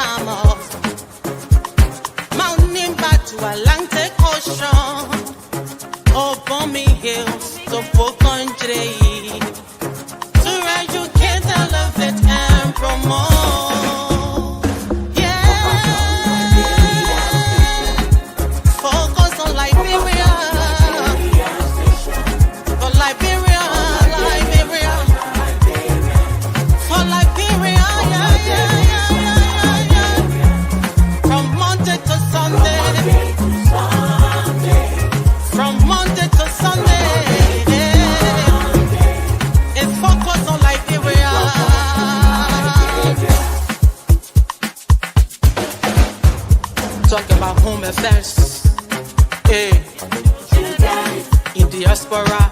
Bahamas, mountain back to Atlantic Ocean, Obomi Hills to Country, to educate, elevate, and promote. Yeah, focus on Liberia, for Liberia, Liberia, for Liberia, yeah, yeah, yeah, yeah, yeah. From Monday to Sunday, from Monday to Sunday, it's focus on Liberia. Talk about home affairs, eh, in diaspora,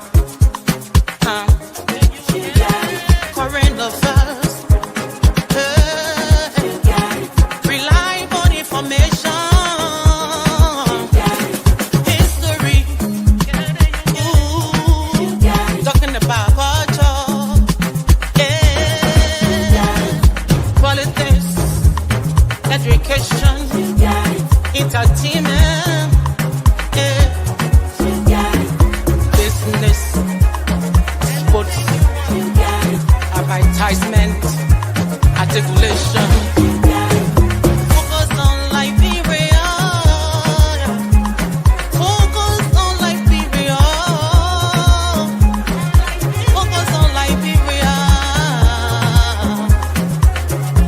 current affairs, reliable information, history, talking about culture, politics, education, entertainment, business, sports, advertisement, articulation. Focus on Liberia. Focus on Liberia. Focus on Liberia.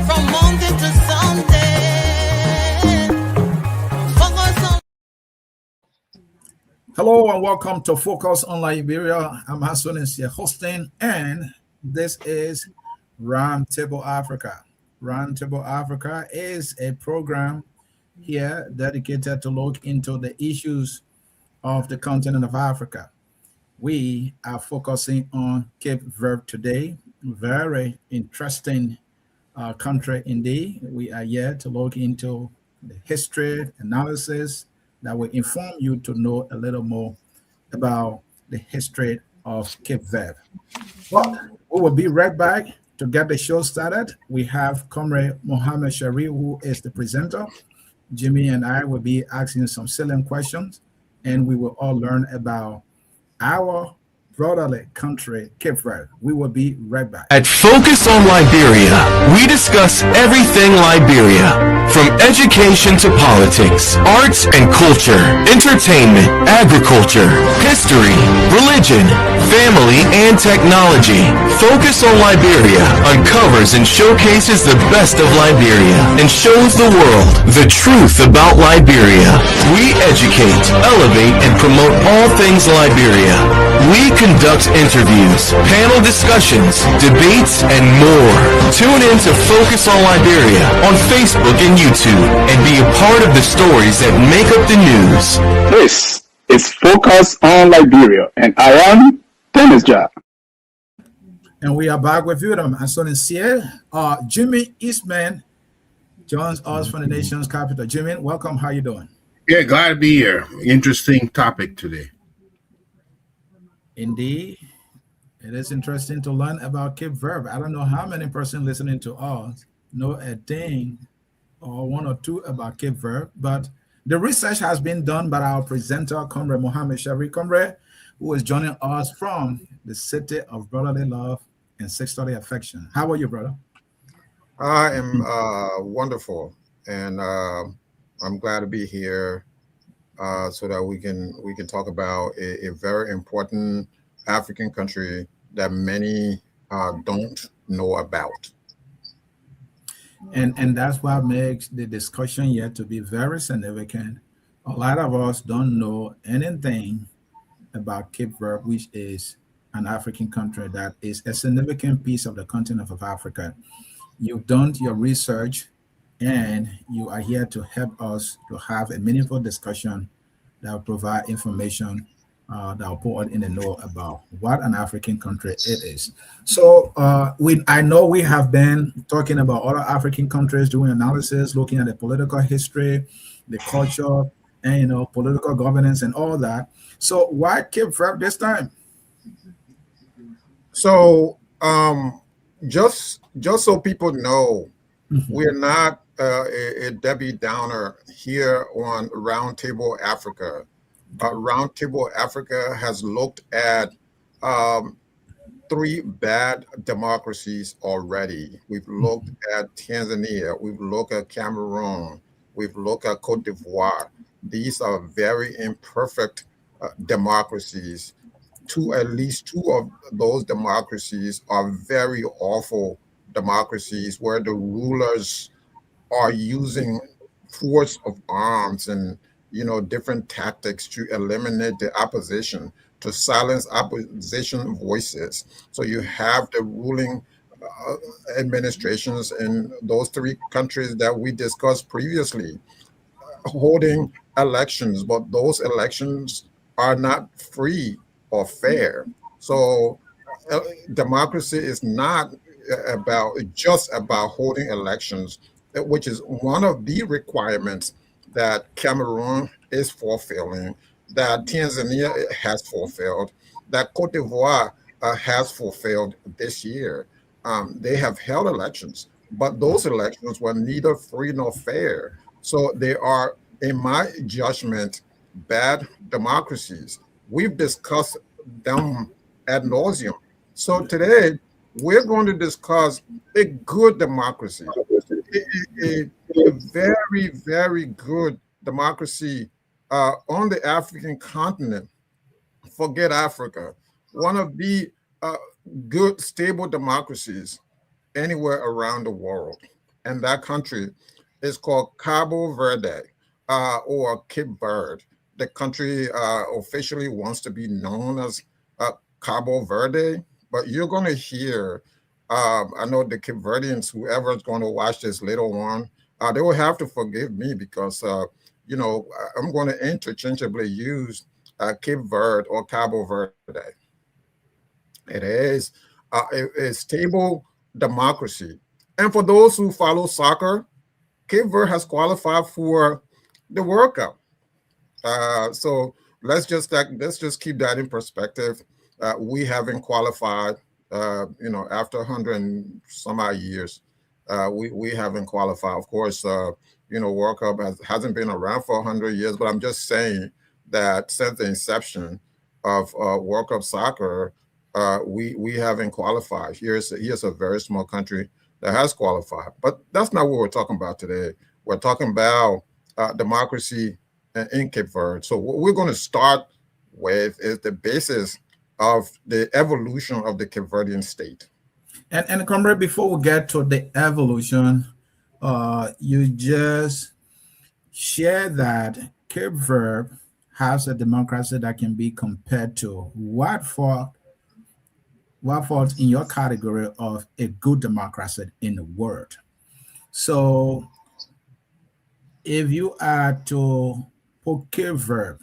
From Monday to Sunday. Focus on. Hello and welcome to Focus on Liberia. I'm Hassan here hosting, and this is Roundtable Africa. Roundtable Africa is a program here dedicated to look into the issues of the continent of Africa. We are focusing on Cape Verde today. Very interesting country indeed. We are here to look into the history analysis that will inform you to know a little more about the history of Cape Verde. But we will be right back to get the show started. We have Comrade Mohammed Sharif, who is the presenter. Jimmy and I will be asking some salient questions, and we will all learn about our brotherly country, Cape Verde. We will be right back. At Focus on Liberia, we discuss everything Liberia, from education to politics, arts and culture, entertainment, agriculture, history, religion, family, and technology. Focus on Liberia uncovers and showcases the best of Liberia and shows the world the truth about Liberia. We educate, elevate, and promote all things Liberia. We conduct interviews, panel discussions, debates, and more. Tune in to Focus on Liberia on Facebook and YouTube and be a part of the stories that make up the news. This is Focus on Liberia, and I am Dennis Jah. And we are back with you. I'm Hassan here. Jimmy Eastman joins us from the nation's capital. Jimmy, welcome. How you doing? Yeah, glad to be here. Interesting topic today. Indeed, it is interesting to learn about Cape Verde. I don't know how many persons listening to us know a thing or one or two about Cape Verde, but the research has been done by our presenter, Comrade Mohammed Sharif, Comrade, who is joining us from the city of brotherly love and sisterly affection. How are you, brother? I am wonderful, and I'm glad to be here. So that we can talk about a very important African country that many don't know about. And that's what makes the discussion yet to be very significant. A lot of us don't know anything about Cape Verde, which is an African country that is a significant piece of the continent of Africa. You've done your research, and you are here to help us to have a meaningful discussion that will provide information that will put us in the know about what an African country it is. So I know we have been talking about other African countries, doing analysis, looking at the political history, the culture, and political governance and all that. So why Cape Verde this time? So just so people know, we're not a Debbie Downer here on Roundtable Africa. Roundtable Africa has looked at um, three bad democracies already. We've looked at Tanzania, we've looked at Cameroon, we've looked at Cote d'Ivoire. These are very imperfect democracies. At least two of those democracies are very awful democracies where the rulers are using force of arms and different tactics to eliminate the opposition, to silence opposition voices. So you have the ruling administrations in those three countries that we discussed previously holding elections, but those elections are not free or fair. So democracy is not just about holding elections, which is one of the requirements that Cameroon is fulfilling, that Tanzania has fulfilled, that Cote d'Ivoire has fulfilled this year. They have held elections, but those elections were neither free nor fair. So they are, in my judgment, bad democracies. We've discussed them ad nauseum. So today we're going to discuss a good democracy, a very, very good democracy on the African continent. Forget Africa. One of the good, stable democracies anywhere around the world. And that country is called Cabo Verde or Cape Verde. The country officially wants to be known as Cabo Verde, but you're going to hear, I know the Cape Verdeans, whoever is going to watch this later on, they will have to forgive me because, I'm going to interchangeably use Cape Verde or Cabo Verde. It is a stable democracy. And for those who follow soccer, Cape Verde has qualified for the World Cup. So let's just keep that in perspective. We haven't qualified, after 100 and some odd years. We haven't qualified. Of course, World Cup hasn't been around for 100 years, but I'm just saying that since the inception of World Cup soccer, we haven't qualified. Here's a very small country that has qualified, but that's not what we're talking about today. We're talking about democracy in Cape Verde. So what we're going to start with is the basis of the evolution of the Cape Verdean state. And comrade, before we get to the evolution, you just share that Cape Verde has a democracy that can be compared to what falls in your category of a good democracy in the world. So if you are to put Cape Verde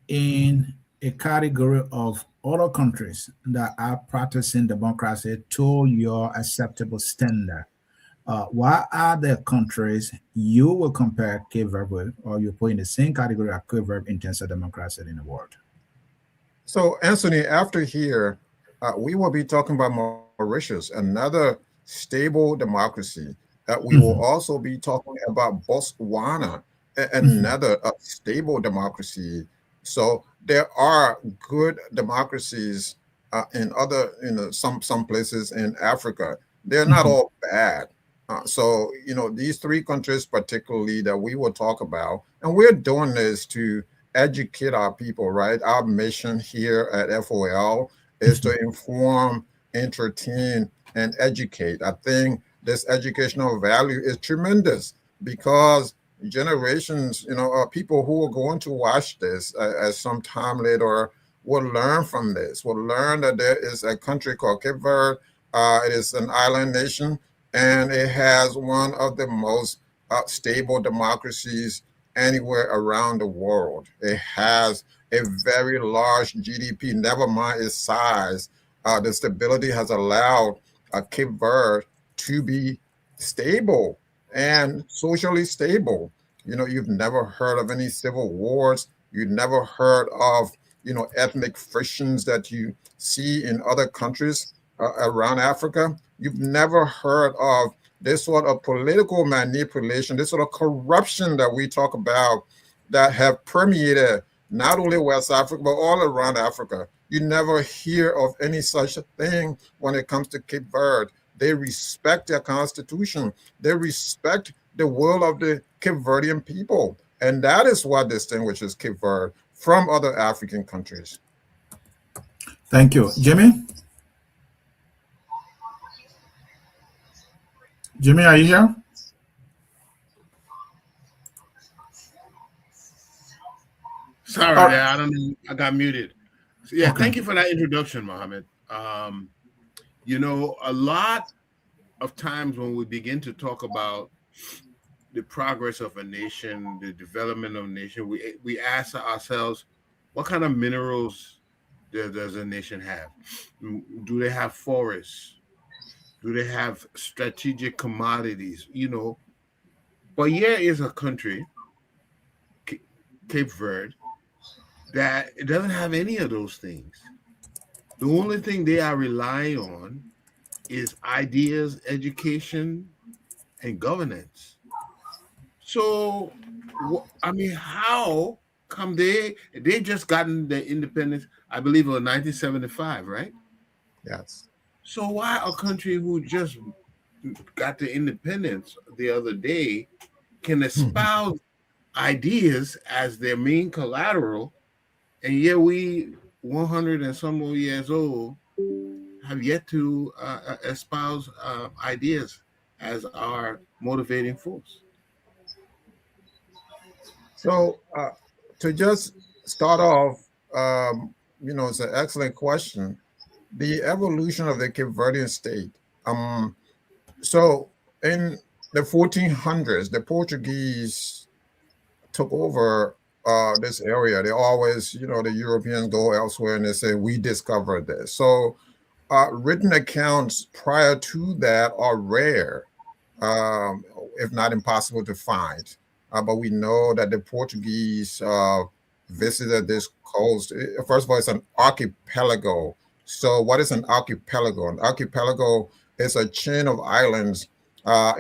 in a category of other countries that are practicing democracy to your acceptable standard, what are the countries you will compare Cape Verde with, or you put in the same category as Cape Verde in terms of democracy in the world? So, Anthony, after here, we will be talking about Mauritius, another stable democracy. We will also be talking about Botswana, another stable democracy. So there are good democracies in other, some places in Africa. They're not all bad. So these three countries, particularly that we will talk about, and we're doing this to educate our people, right? Our mission here at FOL is to inform, entertain, and educate. I think this educational value is tremendous because generations, people who are going to watch this at some time later will learn from this, will learn that there is a country called Cape Verde. It is an island nation, and it has one of the most stable democracies anywhere around the world. It has a very large GDP, never mind its size. The stability has allowed Cape Verde to be stable and socially stable. You've never heard of any civil wars. You've never heard of, ethnic frictions that you see in other countries around Africa. You've never heard of, this sort of political manipulation, this sort of corruption that we talk about that have permeated not only West Africa, but all around Africa. You never hear of any such a thing when it comes to Cape Verde. They respect their constitution. They respect the will of the Cape Verdean people. And that is what distinguishes Cape Verde from other African countries. Thank you. Jimmy? Jimmy, are you here? Sorry, Oh. I don't know. I got muted. So, yeah, Okay. Thank you for that introduction, Mohammed. You know, a lot of times when we begin to talk about the progress of a nation, the development of a nation, we ask ourselves, what kind of minerals does a nation have? Do they have forests? Do they have strategic commodities? You know, but here is a country, Cape Verde, that it doesn't have any of those things. The only thing they are relying on is ideas, education, and governance. So, I mean, how come they just gotten the independence? I believe it was 1975, right? Yes. So why a country who just got the independence the other day can espouse ideas as their main collateral, and yet we 100 and some more years old have yet to espouse ideas as our motivating force? So to just start off, it's an excellent question. The evolution of the Cape Verdean state. So in the 1400s, the Portuguese took over this area. They always, the Europeans go elsewhere and they say, we discovered this. So written accounts prior to that are rare, if not impossible to find. But we know that the Portuguese visited this coast. First of all, it's an archipelago. So what is an archipelago? An archipelago is a chain of islands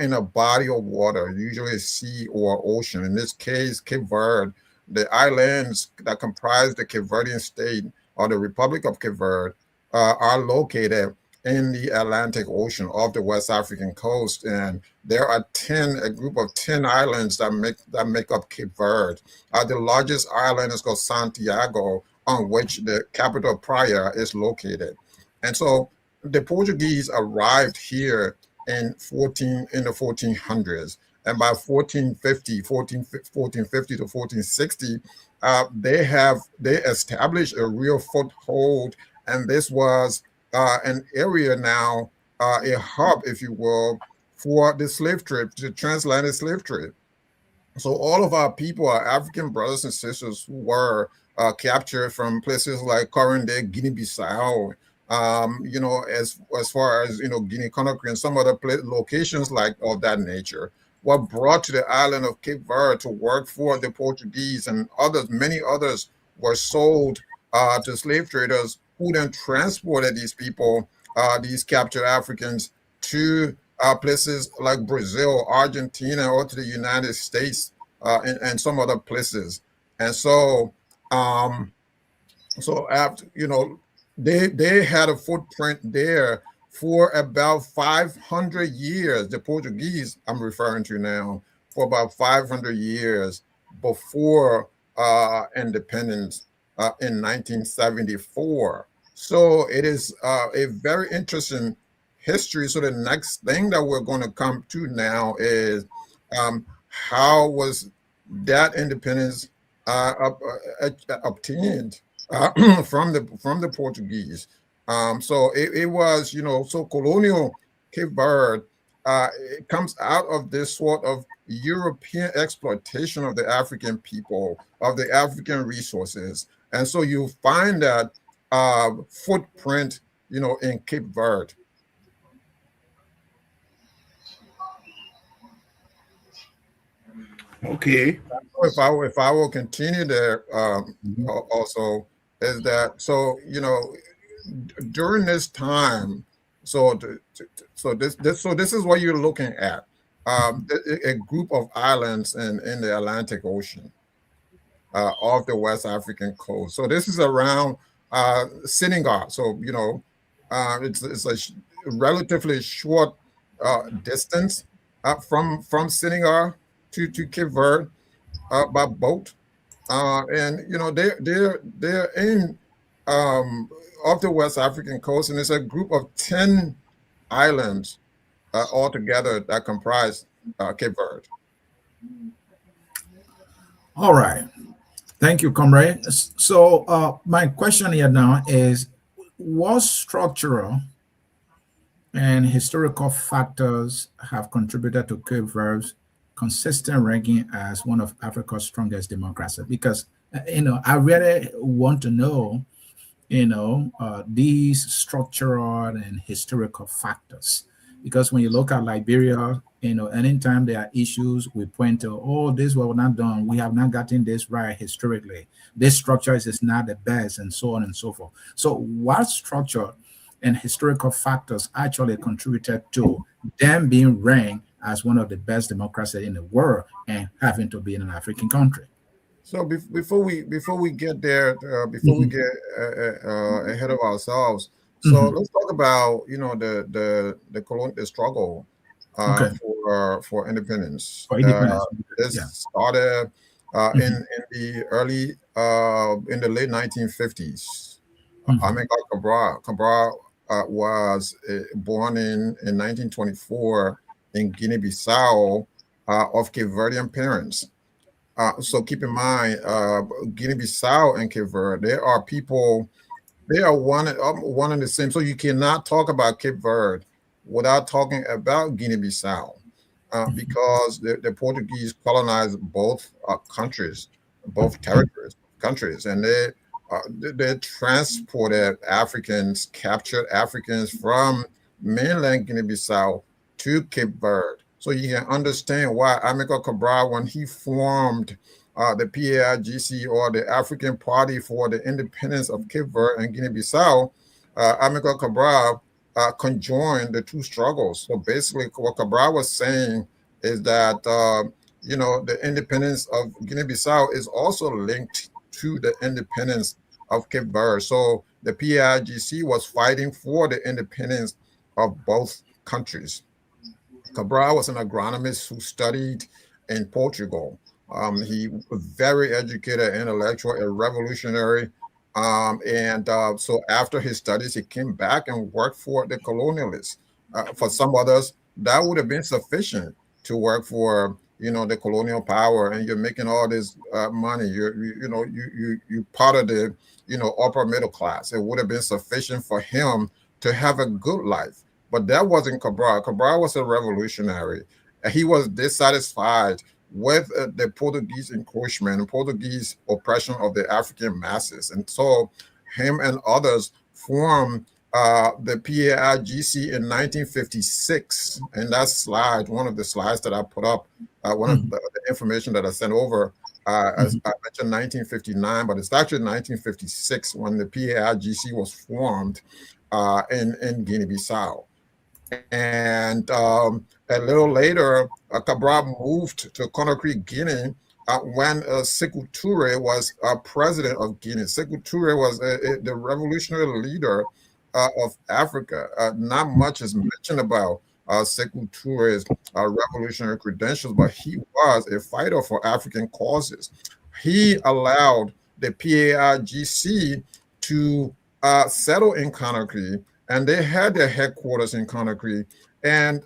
in a body of water, usually a sea or ocean. In this case, Cape Verde, the islands that comprise the Cape Verdean state or the Republic of Cape Verde are located in the Atlantic Ocean off the West African coast. And there are a group of 10 islands that make up Cape Verde. The largest island is called Santiago, on which the capital Praia is located. And so the Portuguese arrived here in the 1400s. And by 1450 to 1460, they established a real foothold. And this was an area now, a hub, if you will, for the slave trade, the transatlantic slave trade. So all of our people, our African brothers and sisters who were captured from places like Corande, Guinea-Bissau, as far as, Guinea-Conakry and some other locations like of that nature, were brought to the island of Cape Verde to work for the Portuguese, and many others were sold to slave traders who then transported these people, these captured Africans, to places like Brazil, Argentina, or to the United States and some other places. And so, after, they had a footprint there for about 500 years. The Portuguese I'm referring to now, for about 500 years before independence in 1974. So it is a very interesting history. So the next thing that we're going to come to now is how was that independence obtained from the Portuguese. So it was, so colonial Cape Verde, it comes out of this sort of European exploitation of the African people, of the African resources. And so you find that footprint, in Cape Verde. Okay. If I will continue there, also is that, so, during this time, So, so this is what you're looking at. A group of islands in the Atlantic Ocean off the West African coast. So this is around Senegal. So it's a relatively short distance from Senegal to Cape Verde by boat. And they're in off the West African coast, and it's a group of 10 islands altogether that comprise Cape Verde. All right. Thank you, comrade. So, my question here now is, what structural and historical factors have contributed to Cape Verde's consistent ranking as one of Africa's strongest democracies? Because, I really want to know, these structural and historical factors. Because when you look at Liberia, anytime there are issues, we point to, oh, this was not done. We have not gotten this right historically. This structure is not the best, and so on and so forth. So, what structure and historical factors actually contributed to them being ranked as one of the best democracies in the world and having to be in an African country? So before we get there, before we Mhm. get ahead of ourselves, so Mhm. let's talk about the struggle Okay. for independence. For independence. This Yeah. started Mhm. in the late 1950s. Mhm. Amilcar Cabral was born in 1924 in Guinea-Bissau of Cape Verdean parents. So keep in mind, Guinea-Bissau and Cape Verde, there are people, they are one and the same. So you cannot talk about Cape Verde without talking about Guinea-Bissau, because the Portuguese colonized both countries, both territories, countries, and they transported Africans, captured Africans from mainland Guinea-Bissau to Cape Verde. So you can understand why Amilcar Cabral, when he formed the PAIGC, or the African Party for the Independence of Cape Verde and Guinea-Bissau, Amilcar Cabral conjoined the two struggles. So basically, what Cabral was saying is that the independence of Guinea-Bissau is also linked to the independence of Cape Verde. So the PAIGC was fighting for the independence of both countries. Cabral was an agronomist who studied in Portugal. He was very educated, intellectual, a revolutionary. And so after his studies, he came back and worked for the colonialists. For some others, that would have been sufficient to work for the colonial power, and you're making all this money. You part of the upper middle class. It would have been sufficient for him to have a good life. But that wasn't Cabral. Cabral was a revolutionary. He was dissatisfied with the Portuguese encroachment and Portuguese oppression of the African masses. And so him and others formed the PAIGC in 1956. And that slide, one of the slides that I put up, one of the information that I sent over, as I mentioned 1959, but it's actually 1956 when the PAIGC was formed in Guinea-Bissau. And a little later, Cabral moved to Conakry, Guinea, when Sekou Touré was president of Guinea. Sekou Touré was the revolutionary leader of Africa. Not much is mentioned about Sekou Touré's revolutionary credentials, but he was a fighter for African causes. He allowed the PAIGC to settle in Conakry, and they had their headquarters in Conakry. And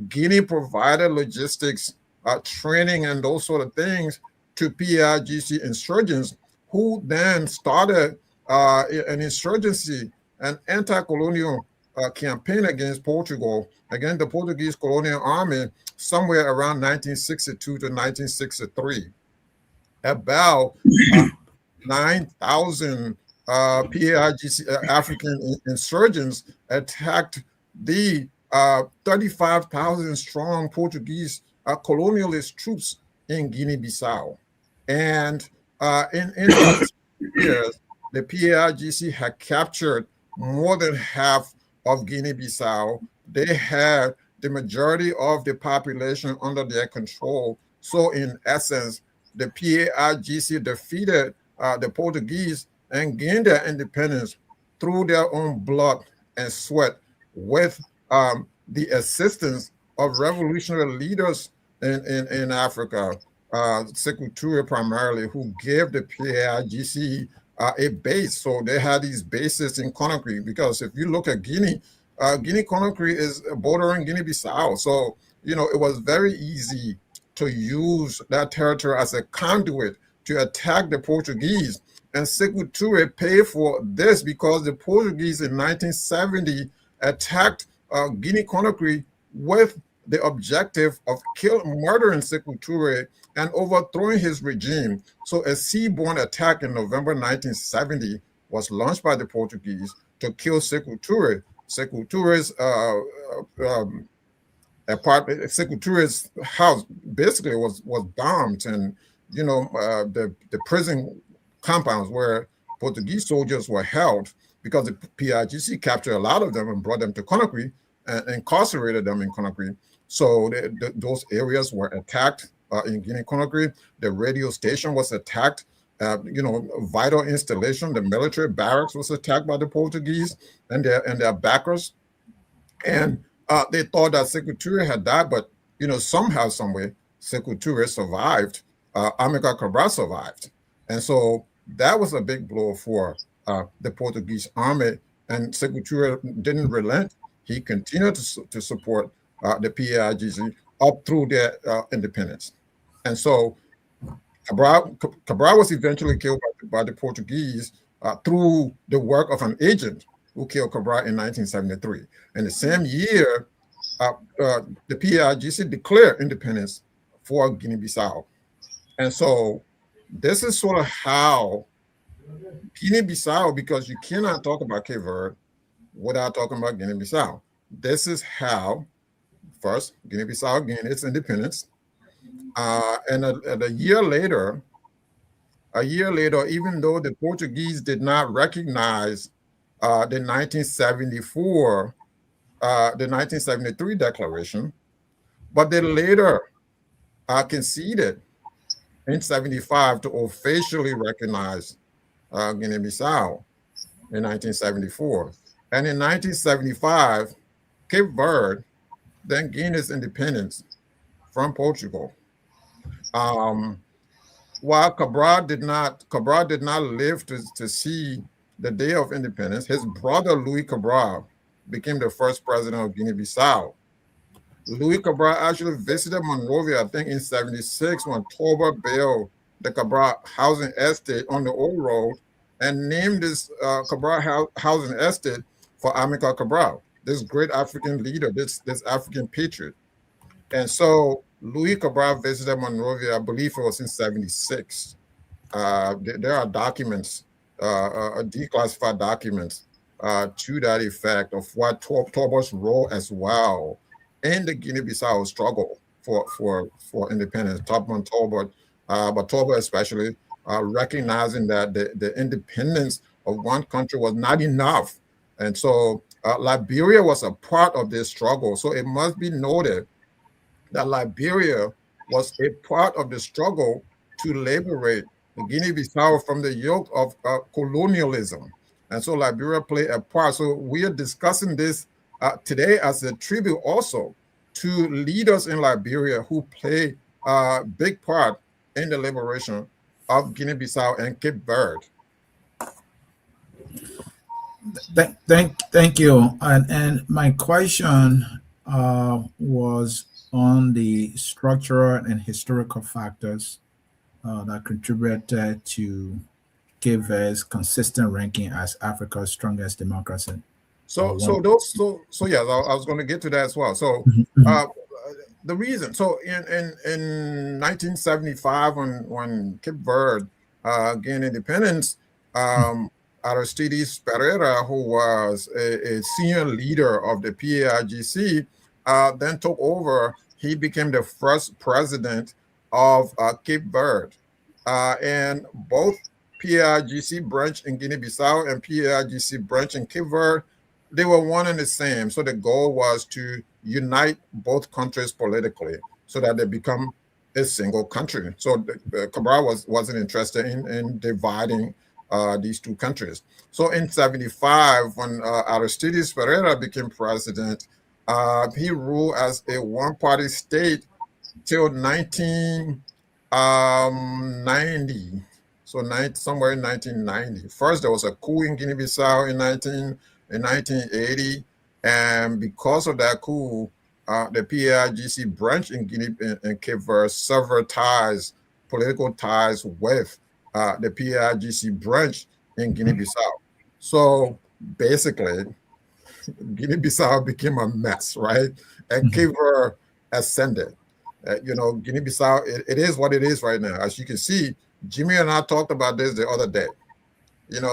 Guinea provided logistics, training, and those sort of things to PAIGC insurgents, who then started an insurgency, an anti-colonial campaign against Portugal, against the Portuguese colonial army, somewhere around 1962 to 1963. About 9,000 PAIGC African insurgents attacked the 35,000 strong Portuguese colonialist troops in Guinea-Bissau. And in about 2 years, the PAIGC had captured more than half of Guinea-Bissau. They had the majority of the population under their control. So in essence, the PAIGC defeated the Portuguese and gained their independence through their own blood and sweat with the assistance of revolutionary leaders in Africa, Sekou Touré primarily, who gave the PAIGC a base. So they had these bases in Conakry, because if you look at Guinea, Guinea-Conakry is bordering Guinea-Bissau. So, you know, it was very easy to use that territory as a conduit to attack the Portuguese. And Sekou Touré paid for this because the Portuguese in 1970 attacked Guinea-Conakry with the objective of murdering Sekou Touré and overthrowing his regime. So a seaborne attack in November 1970 was launched by the Portuguese to kill Sekou Touré. Sekou Touré's apartment, Sekou Touré's house basically was bombed, and you know the prison compounds where Portuguese soldiers were held, because the PIGC captured a lot of them and brought them to Conakry and incarcerated them in Conakry. So those areas were attacked in Guinea-Conakry. The radio station was attacked. You know, vital installation, the military barracks was attacked by the Portuguese and their backers. And they thought that Sekou Touré had died, but you know, somehow, some way, Sekou Touré survived. Amilcar Cabral survived, and so that was a big blow for the Portuguese army. And Sekou Touré didn't relent. He continued to support the PAIGC up through their independence. And so Cabral was eventually killed by the Portuguese through the work of an agent who killed Cabral in 1973. In the same year, the PAIGC declared independence for Guinea-Bissau. And so this is sort of how Guinea-Bissau, because you cannot talk about Cape Verde without talking about Guinea-Bissau. This is how, first, Guinea-Bissau gained its independence. And a year later, even though the Portuguese did not recognize the 1974, the 1973 declaration, but they later conceded in 75 to officially recognize Guinea-Bissau in 1974. And in 1975, Cape Verde then gained its independence from Portugal. While Cabral did not live to see the day of independence, his brother Louis Cabral became the first president of Guinea-Bissau. Louis Cabral actually visited Monrovia, I think in 76, when Torba built the Cabral housing estate on the old road and named this Cabral housing estate for Amilcar Cabral, this great African leader, this African patriot. And so Louis Cabral visited Monrovia, I believe it was in 76. There are documents, declassified documents to that effect of what Torba's role as well in the Guinea-Bissau struggle for independence. Topman Torba, but Torba especially, recognizing that the independence of one country was not enough. And so Liberia was a part of this struggle. So it must be noted that Liberia was a part of the struggle to liberate the Guinea-Bissau from the yoke of colonialism. And so Liberia played a part. So we are discussing this today as a tribute also to leaders in Liberia who play a big part in the liberation of Guinea-Bissau and Cape Verde. Thank you. And my question was on the structural and historical factors that contributed to Cape Verde's consistent ranking as Africa's strongest democracy. So yes, I was going to get to that as well. So the reason, so in 1975, when Cape Verde gained independence, Aristides Pereira, who was a senior leader of the PAIGC, then took over. He became the first president of Cape Verde. And both PAIGC branch in Guinea-Bissau and PAIGC branch in Cape Verde they were one and the same. So the goal was to unite both countries politically so that they become a single country. So Cabral wasn't interested in dividing these two countries. So in 75, when Aristides Pereira became president, he ruled as a one-party state till 1990. So somewhere in 1990. First, there was a coup in Guinea-Bissau in 1980. And because of that coup, the PAIGC branch in Guinea and Cape Verde severed ties, political ties with the PAIGC branch in Guinea-Bissau. So basically, Guinea-Bissau became a mess, right? And Cape Verde ascended. Guinea-Bissau, it is what it is right now. As you can see, Jimmy and I talked about this the other day.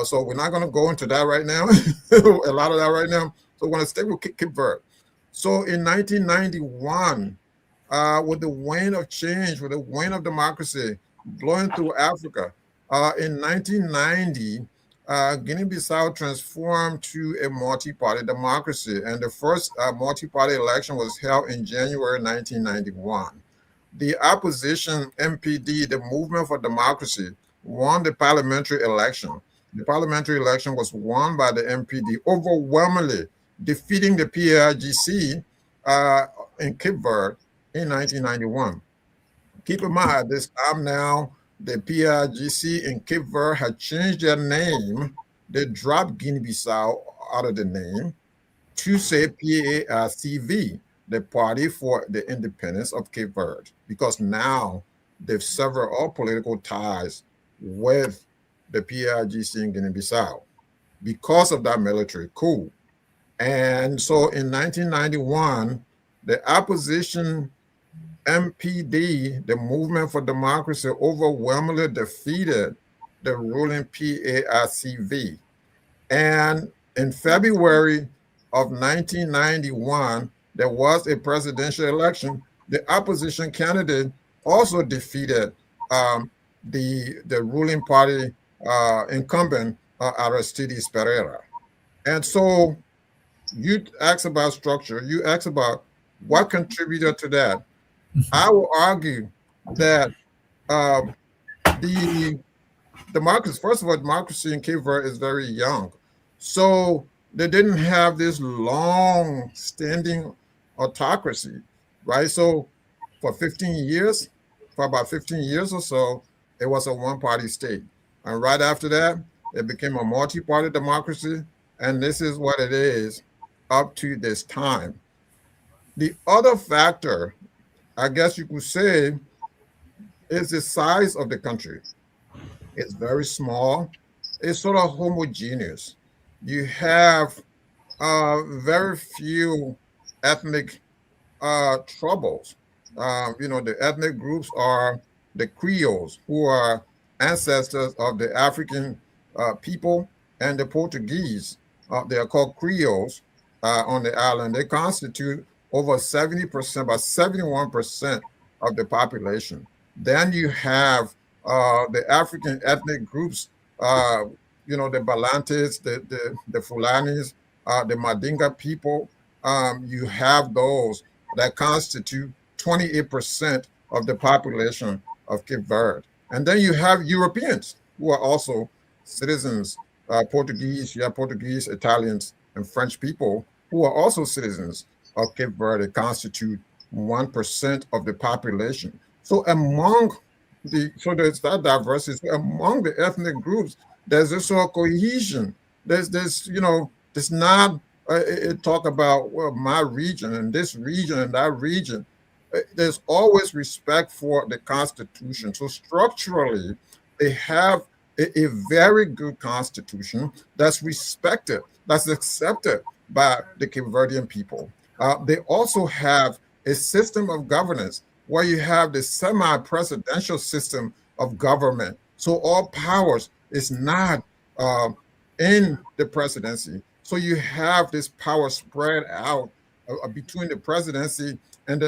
So we're not going to go into that right now, a lot of that right now. So we're going to stay with Cape Verde. So in 1991, with the wind of change, with the wind of democracy blowing through Africa, in 1990, Guinea-Bissau transformed to a multi-party democracy, and the first multi-party election was held in January 1991. The opposition MPD, the Movement for Democracy, won the parliamentary election. The parliamentary election was won by the MPD, overwhelmingly defeating the PAIGC in Cape Verde in 1991. Keep in mind, this time now, the PAIGC in Cape Verde had changed their name. They dropped Guinea-Bissau out of the name to say PAICV, the Party for the Independence of Cape Verde, because now they've severed all political ties with the PAIGC in Guinea-Bissau because of that military coup. And so in 1991, the opposition MPD, the Movement for Democracy, overwhelmingly defeated the ruling PAICV. And in February of 1991, there was a presidential election. The opposition candidate also defeated the ruling party incumbent, Aristides Pereira. And so you asked about structure, you asked about what contributed to that. I will argue that the democracy, first of all, democracy in Cape Verde is very young. So they didn't have this long-standing autocracy, right? So for about 15 years or so, it was a one-party state. And right after that, it became a multi-party democracy. And this is what it is up to this time. The other factor, I guess you could say, is the size of the country. It's very small. It's sort of homogeneous. You have very few ethnic troubles. The ethnic groups are the Creoles, who are ancestors of the African people, and the Portuguese. They are called Creoles on the island. They constitute over 70%, about 71% of the population. Then you have the African ethnic groups, the Balantes, the Fulanis, the Madinga people. You have those that constitute 28% of the population of Cape Verde. And then you have Europeans who are also citizens, Portuguese, you have Portuguese, Italians, and French people who are also citizens of Cape Verde, constitute 1% of the population. So there's that diversity. Among the ethnic groups, there's this sort of cohesion. There's not talk about, well, my region and this region and that region. There's always respect for the Constitution. So structurally, they have a very good Constitution that's respected, that's accepted by the Cape Verdean people. They also have a system of governance where you have the semi-presidential system of government. So all powers is not in the presidency. So you have this power spread out between the presidency and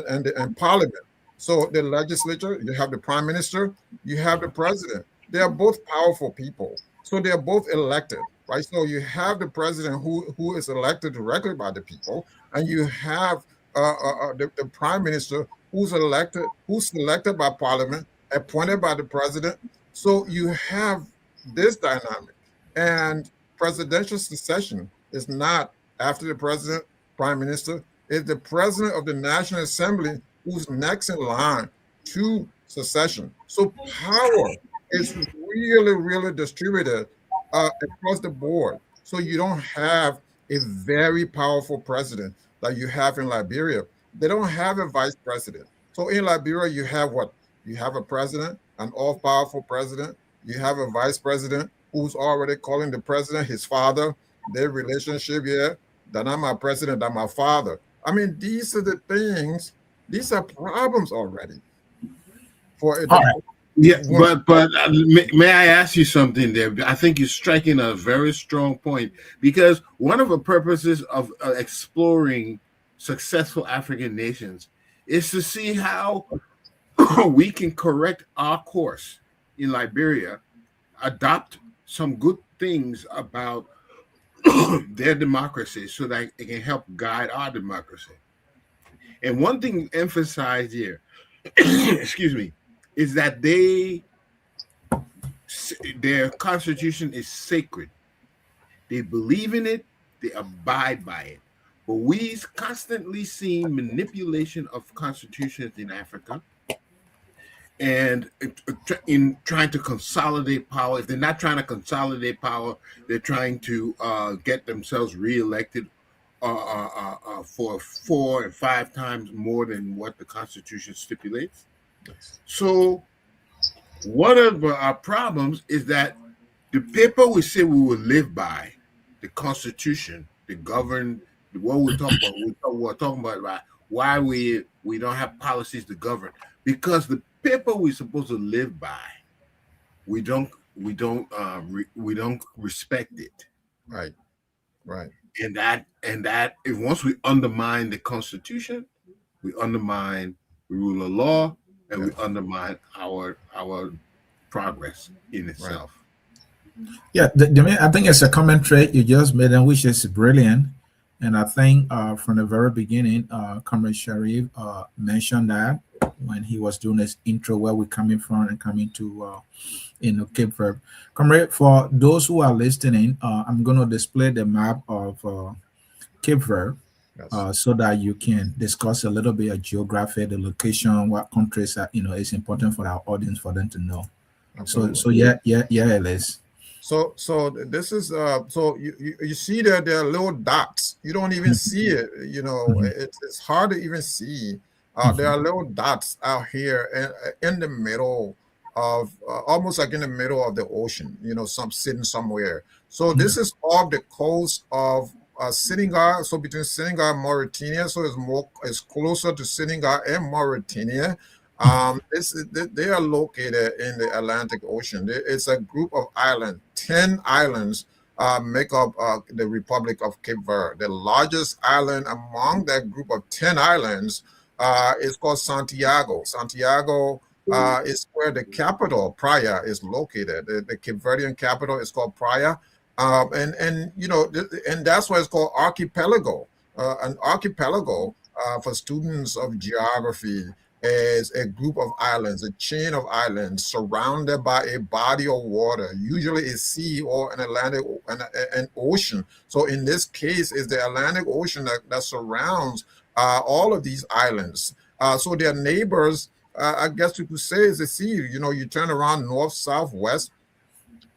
parliament. So the legislature, you have the prime minister, you have the president. They are both powerful people. So they're both elected, right? So you have the president who is elected directly by the people, and you have the prime minister who's selected by parliament, appointed by the president. So you have this dynamic, and presidential succession is not after the president, prime minister. It's the president of the National Assembly who's next in line to succession. So power is really, really distributed across the board. So you don't have a very powerful president like you have in Liberia. They don't have a vice president. So in Liberia, you have what? You have a president, an all-powerful president. You have a vice president who's already calling the president his father. Their relationship here, that I'm my president, that my father. I mean, these are the things, these are problems already. For it. Yeah, but may I ask you something there? I think you're striking a very strong point, because one of the purposes of exploring successful African nations is to see how we can correct our course in Liberia, adopt some good things about their democracy so that it can help guide our democracy. And one thing emphasized here, excuse me, is that their constitution is sacred. They believe in it, they abide by it. But we constantly see manipulation of constitutions in Africa, and in trying to consolidate power. If they're not trying to consolidate power, they're trying to get themselves reelected for 4 and 5 times more than what the Constitution stipulates. So one of our problems is that the paper we say we will live by, the Constitution, the govern, what we're talking about, we're talking about why we don't have policies to govern, because the paper we're supposed to live by, we don't respect it. Right. And that if once we undermine the Constitution, we undermine the rule of law, and we undermine our progress in itself. Yeah, I think it's a commentary you just made, and which is brilliant. And I think from the very beginning, Comrade Sharif mentioned that when he was doing his intro, where we're coming from and coming to Cape Verde. Comrade, for those who are listening, I'm going to display the map of Cape Verde. Yes. So that you can discuss a little bit of geography, the location, what countries are, is important for our audience for them to know. Absolutely. So yeah, it is. So this is so you see that there are little dots. You don't even see it. It's hard to even see. There are little dots out here in the middle of almost like in the middle of the ocean. Some sitting somewhere. So this is off the coast of Senegal, so between Senegal and Mauritania, so it's closer to Senegal and Mauritania. They are located in the Atlantic Ocean. It's a group of islands. 10 islands make up the Republic of Cape Verde. The largest island among that group of 10 islands is called Santiago. Santiago is where the capital, Praia, is located. The Cape Verdean capital is called Praia. And that's why it's called archipelago. An archipelago for students of geography is a group of islands, a chain of islands surrounded by a body of water, usually a sea or an Atlantic, an ocean. So in this case, it's the Atlantic Ocean that surrounds all of these islands. So their neighbors, I guess you could say, is the sea. You turn around north, south, west.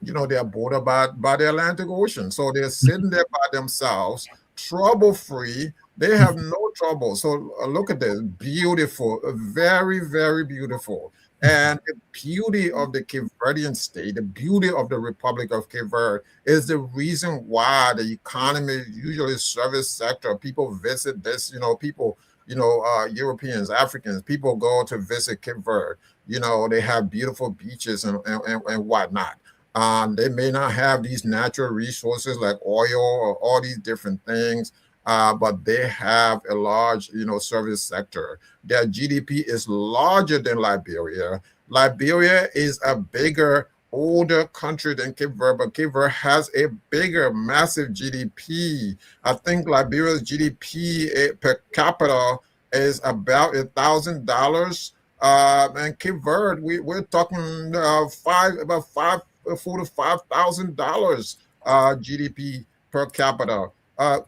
They are bordered by the Atlantic Ocean. So they're sitting there by themselves, trouble-free. They have no trouble. So look at this, beautiful, very, very beautiful. And the beauty of the Cape Verdean state, the beauty of the Republic of Cape Verde is the reason why the economy, usually service sector, people visit this, people, Europeans, Africans, people go to visit Cape Verde. They have beautiful beaches and whatnot. They may not have these natural resources like oil or all these different things, but they have a large, service sector. Their GDP is larger than Liberia. Liberia is a bigger older country than Cape Verde, but Cape Verde has a bigger, massive GDP. I think Liberia's GDP per capita is about $1,000. And Cape Verde, we're talking about 4 to 5 thousand dollars GDP per capita.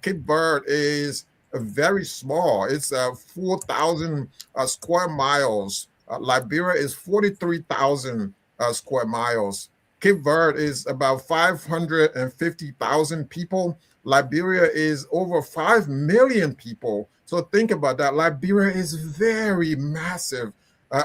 Cape Verde is very small. It's 4,000 square miles. Liberia is 43,000 square miles. Cape Verde is about 550,000 people. Liberia is over 5 million people. So think about that. Liberia is very massive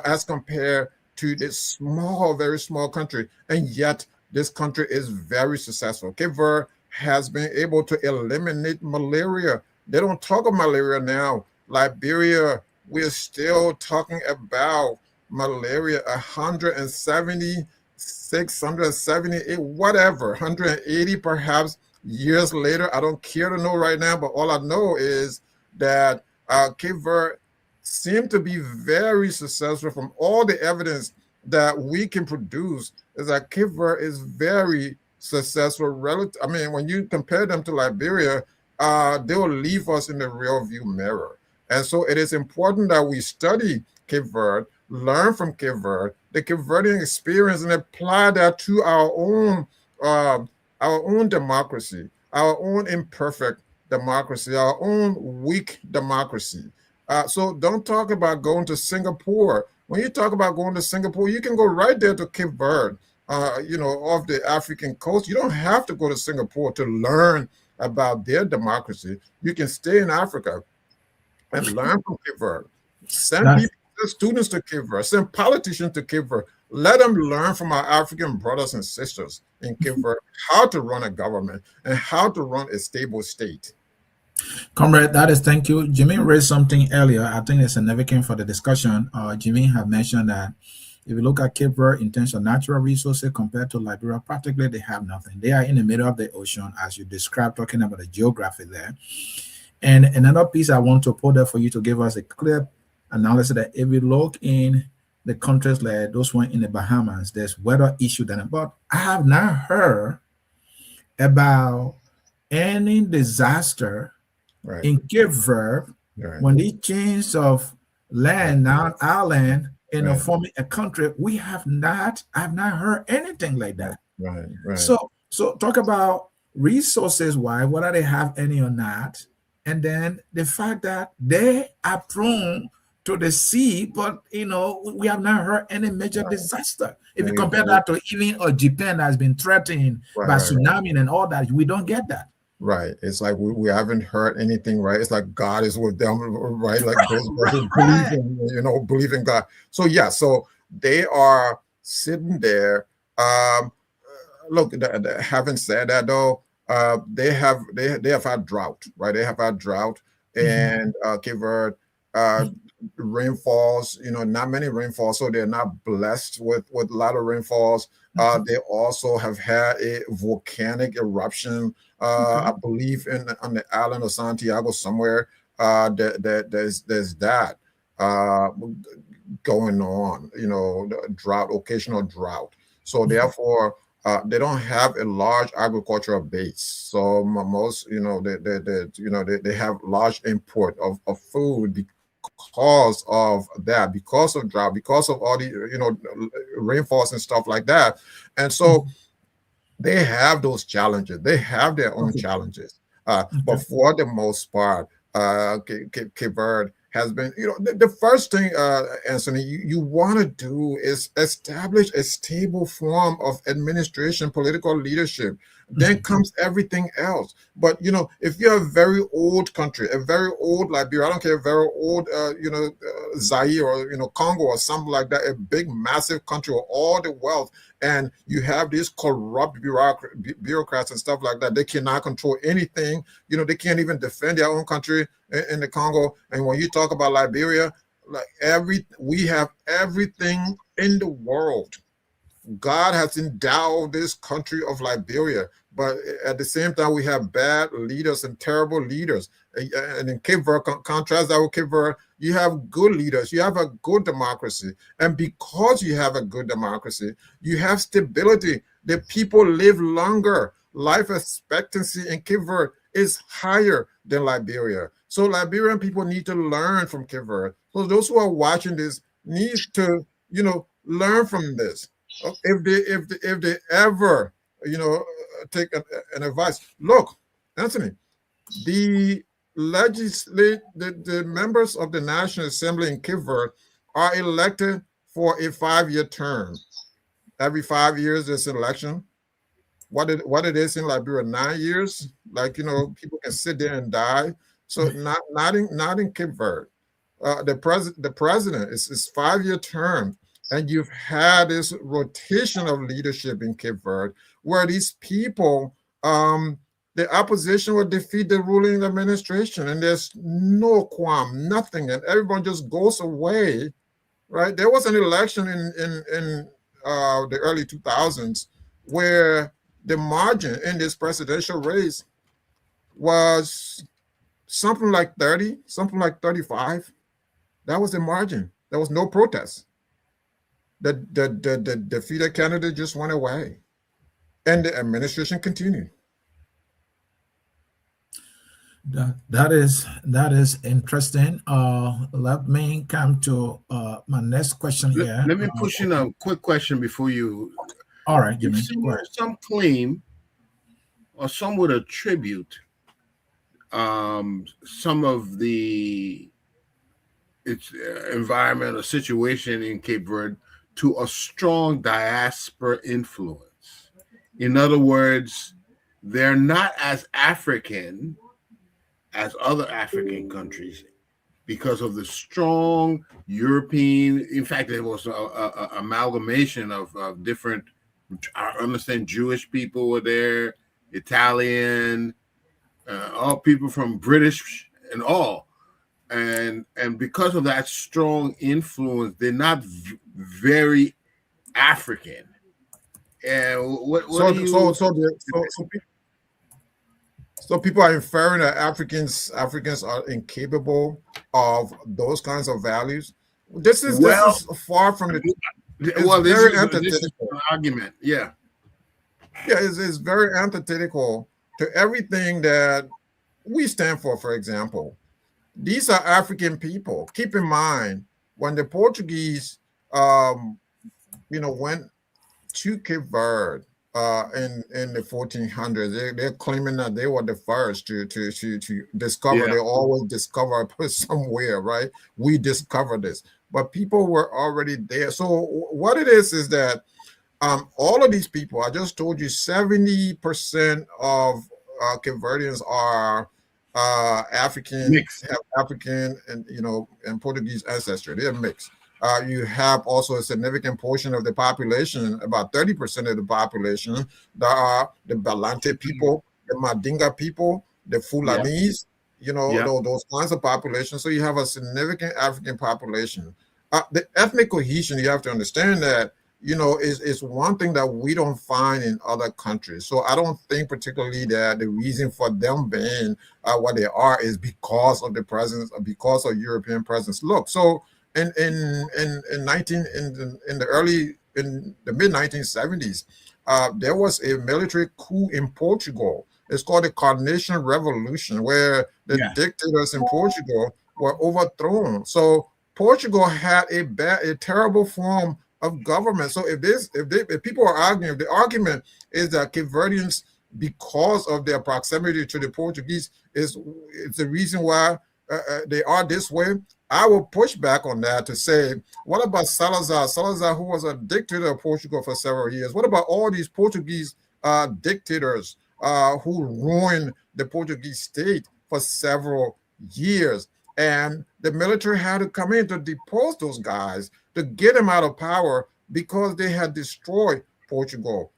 as compared to this small, very small country. And yet this country is very successful. Cape Verde has been able to eliminate malaria. They don't talk of malaria now. Liberia, we're still talking about malaria 170, 678, whatever, 180 perhaps years later. I don't care to know right now, but all I know is that Cape Verde seemed to be very successful. From all the evidence that we can produce is that Cape Verde is very successful. I mean, when you compare them to Liberia, they will leave us in the rear view mirror. And so it is important that we study Cape Verde, learn from Cape Verde, the Cape Verdean experience, and apply that to our own democracy, our own imperfect democracy, our own weak democracy. So don't talk about going to Singapore. When you talk about going to Singapore, you can go right there to Cape Verde, off the African coast. You don't have to go to Singapore to learn about their democracy. You can stay in Africa and learn from Cape Verde. Send students to Cape Verde, send politicians to Cape Verde. Let them learn from our African brothers and sisters in Cape Verde how to run a government and how to run a stable state. Comrade, thank you. Jimmy raised something earlier. I think it's significant for the discussion. Jimmy had mentioned that if you look at Cape Verde in terms of natural resources compared to Liberia, practically they have nothing. They are in the middle of the ocean, as you described, talking about the geography there. And another piece I want to put there for you to give us a clear analysis that if we look in the countries like those one in the Bahamas, there's weather issue then. But I have not heard about any disaster in Cape Verde when they change of land now island in forming a country. I've not heard anything like that. Right. So talk about resources wise, whether they have any or not, and then the fact that they are prone to the sea, but we have not heard any major disaster. If you compare that to even Japan that has been threatened by tsunami and all that, we don't get that. Right. It's like we haven't heard anything, right? It's like God is with them, right? Like those believe in God. So so they are sitting there. Look, having said that though, they have had drought, right? They have had drought, and Cape Verde, rainfalls, not many rainfalls, so they're not blessed with a lot of rainfalls. They also have had a volcanic eruption, I believe on the island of Santiago somewhere. There's that going on, occasional drought. So therefore, they don't have a large agricultural base. So most, they have large import of food because of that, because of drought, because of all the rainfalls and stuff like that. And so they have those challenges. They have their own challenges. But for the most part, Cape Verde has been, the first thing, Anthony, you want to do is establish a stable form of administration, political leadership. Then comes everything else. But, if you're a very old country, a very old Liberia, I don't care, a very old, Zaire or, Congo or something like that, a big, massive country with all the wealth, and you have these corrupt bureaucrats and stuff like that, they cannot control anything. They can't even defend their own country in the Congo. And when you talk about Liberia, we have everything in the world God has endowed this country of Liberia, but at the same time, we have bad leaders and terrible leaders. And in Cape Verde, contrast that with Cape Verde, you have good leaders. You have a good democracy. And because you have a good democracy, you have stability. The people live longer. Life expectancy in Cape Verde is higher than Liberia. So Liberian people need to learn from Cape Verde. So those who are watching this need to, learn from this. If they ever, take an advice. Look, Anthony, the the members of the National Assembly in Cape Verde are elected for a 5-year term. Every 5 years, there's an election. What it is in Liberia, 9 years. Like, people can sit there and die. So not in Cape Verde. The president is 5-year term, and you've had this rotation of leadership in Cape Verde, where these people, the opposition will defeat the ruling administration, and there's no qualm, nothing, and everyone just goes away, right? There was an election in the early 2000s where the margin in this presidential race was something like 30, something like 35. That was the margin. There was no protest. The defeated candidate just went away, and the administration continued. That is interesting. Let me come to my next question here. Let me push in a quick question before you. All right, Jimmy. Some claim, or some would attribute some of the environment or situation in Cape Verde to a strong diaspora influence. In other words, they're not as African as other African countries because of the strong European. In fact, there was a amalgamation of different. I understand Jewish people were there, Italian, all people from British and all. And because of that strong influence, they're not very African. And so people are inferring that Africans are incapable of those kinds of values. This is far from the. This is an argument. Yeah, it's very antithetical to everything that we stand for. For example, these are African people. Keep in mind, when the Portuguese, went to Cape Verde in the 1400s, they're claiming that they were the first to discover. Yeah. They always discover somewhere, right? We discovered this, but people were already there. So what it is that all of these people, I just told you, 70% of Cape Verdeans are African, mixed. Have African and Portuguese ancestry. They're mixed. You have also a significant portion of the population, about 30% of the population, that are the Balante people, the Mandinga people, the Fulanese, those kinds of populations. So you have a significant African population. The ethnic cohesion, you have to understand that, is one thing that we don't find in other countries. So I don't think particularly that the reason for them being what they are is because of the presence, because of European presence. Look, so in the mid 1970s, there was a military coup in Portugal. It's called the Carnation Revolution, where the dictators in Portugal were overthrown. So Portugal had a terrible form of government. So if people are arguing, if the argument is that Cape Verdeans, because of their proximity to the Portuguese, it's the reason why they are this way, I will push back on that to say, what about Salazar? Salazar, who was a dictator of Portugal for several years. What about all these Portuguese dictators who ruined the Portuguese state for several years? And the military had to come in to depose those guys, to get them out of power, because they had destroyed Portugal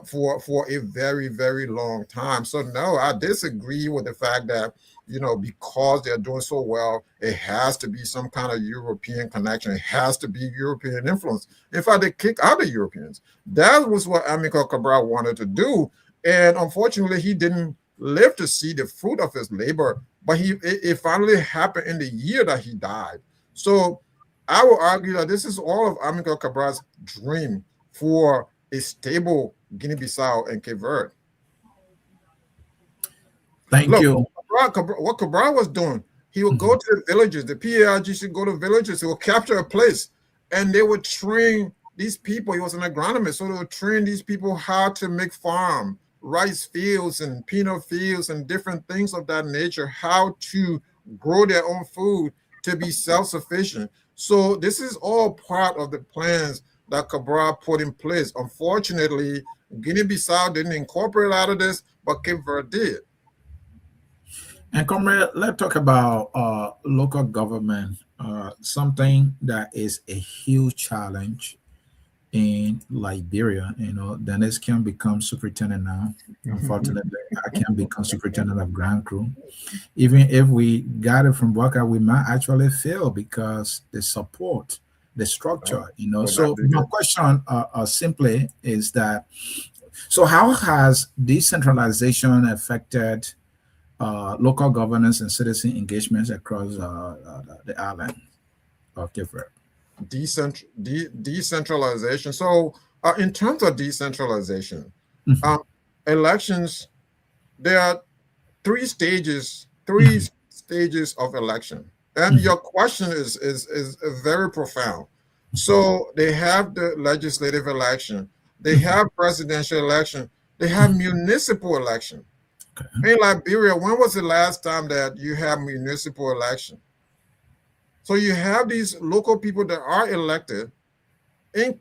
for a very, very long time. So no, I disagree with the fact that because they're doing so well, it has to be some kind of European connection. It has to be European influence. In fact, they kicked out the Europeans. That was what Amilcar Cabral wanted to do. And unfortunately, he didn't live to see the fruit of his labor, but it finally happened in the year that he died. So I will argue that this is all of Amilcar Cabral's dream for a stable Guinea-Bissau and Cape Verde. Thank you. What Cabral was doing, he would go to the villages. The PAIGC should go to villages. He would capture a place, and they would train these people. He was an agronomist, so they would train these people how to make farm, rice fields and peanut fields and different things of that nature, how to grow their own food to be self-sufficient. So this is all part of the plans that Cabral put in place. Unfortunately, Guinea-Bissau didn't incorporate out of this, but Cape Verde did. And comrade, let's talk about local government, something that is a huge challenge in Liberia. Dennis can become superintendent now. Unfortunately, I can become superintendent of ground crew. Even if we got it from Waka, we might actually fail because the support, the structure, So my question simply is that, so how has decentralization affected local governance and citizen engagements across the island of Cape Verde? Decentralization. So in terms of decentralization, elections, there are three stages of election. And your question is very profound. So they have the legislative election, they have presidential election, they have municipal election. In Liberia, when was the last time that you have municipal election? So you have these local people that are elected.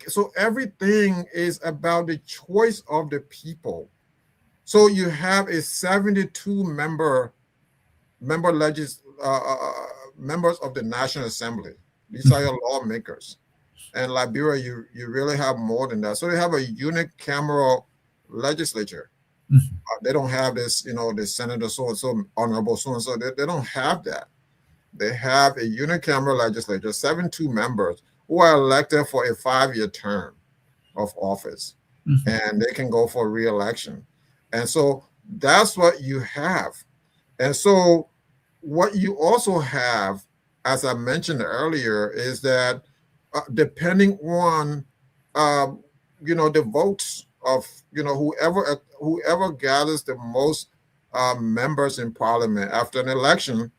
So everything is about the choice of the people. So you have a 72 members of the National Assembly. These are your lawmakers. And Liberia, you really have more than that. So they have a unicameral legislature. They don't have this, the senator so-and-so, honorable so-and-so. They don't have that. They have a unicameral legislature, 72 members who are elected for a 5-year term of office, and they can go for re-election. And so that's what you have. And so what you also have, as I mentioned earlier, is that depending on, the votes of, whoever gathers the most members in parliament after an election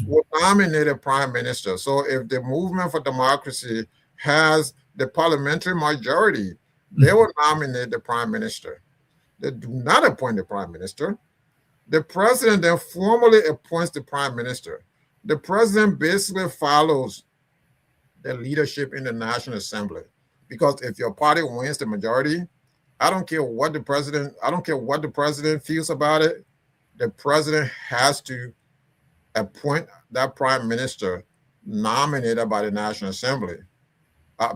will nominate a prime minister. So if the Movement for Democracy has the parliamentary majority, they will nominate the prime minister. They do not appoint the prime minister. The president then formally appoints the prime minister. The president basically follows the leadership in the National Assembly, because if your party wins the majority, I don't care what the president feels about it. The president has to appoint that prime minister nominated by the National Assembly,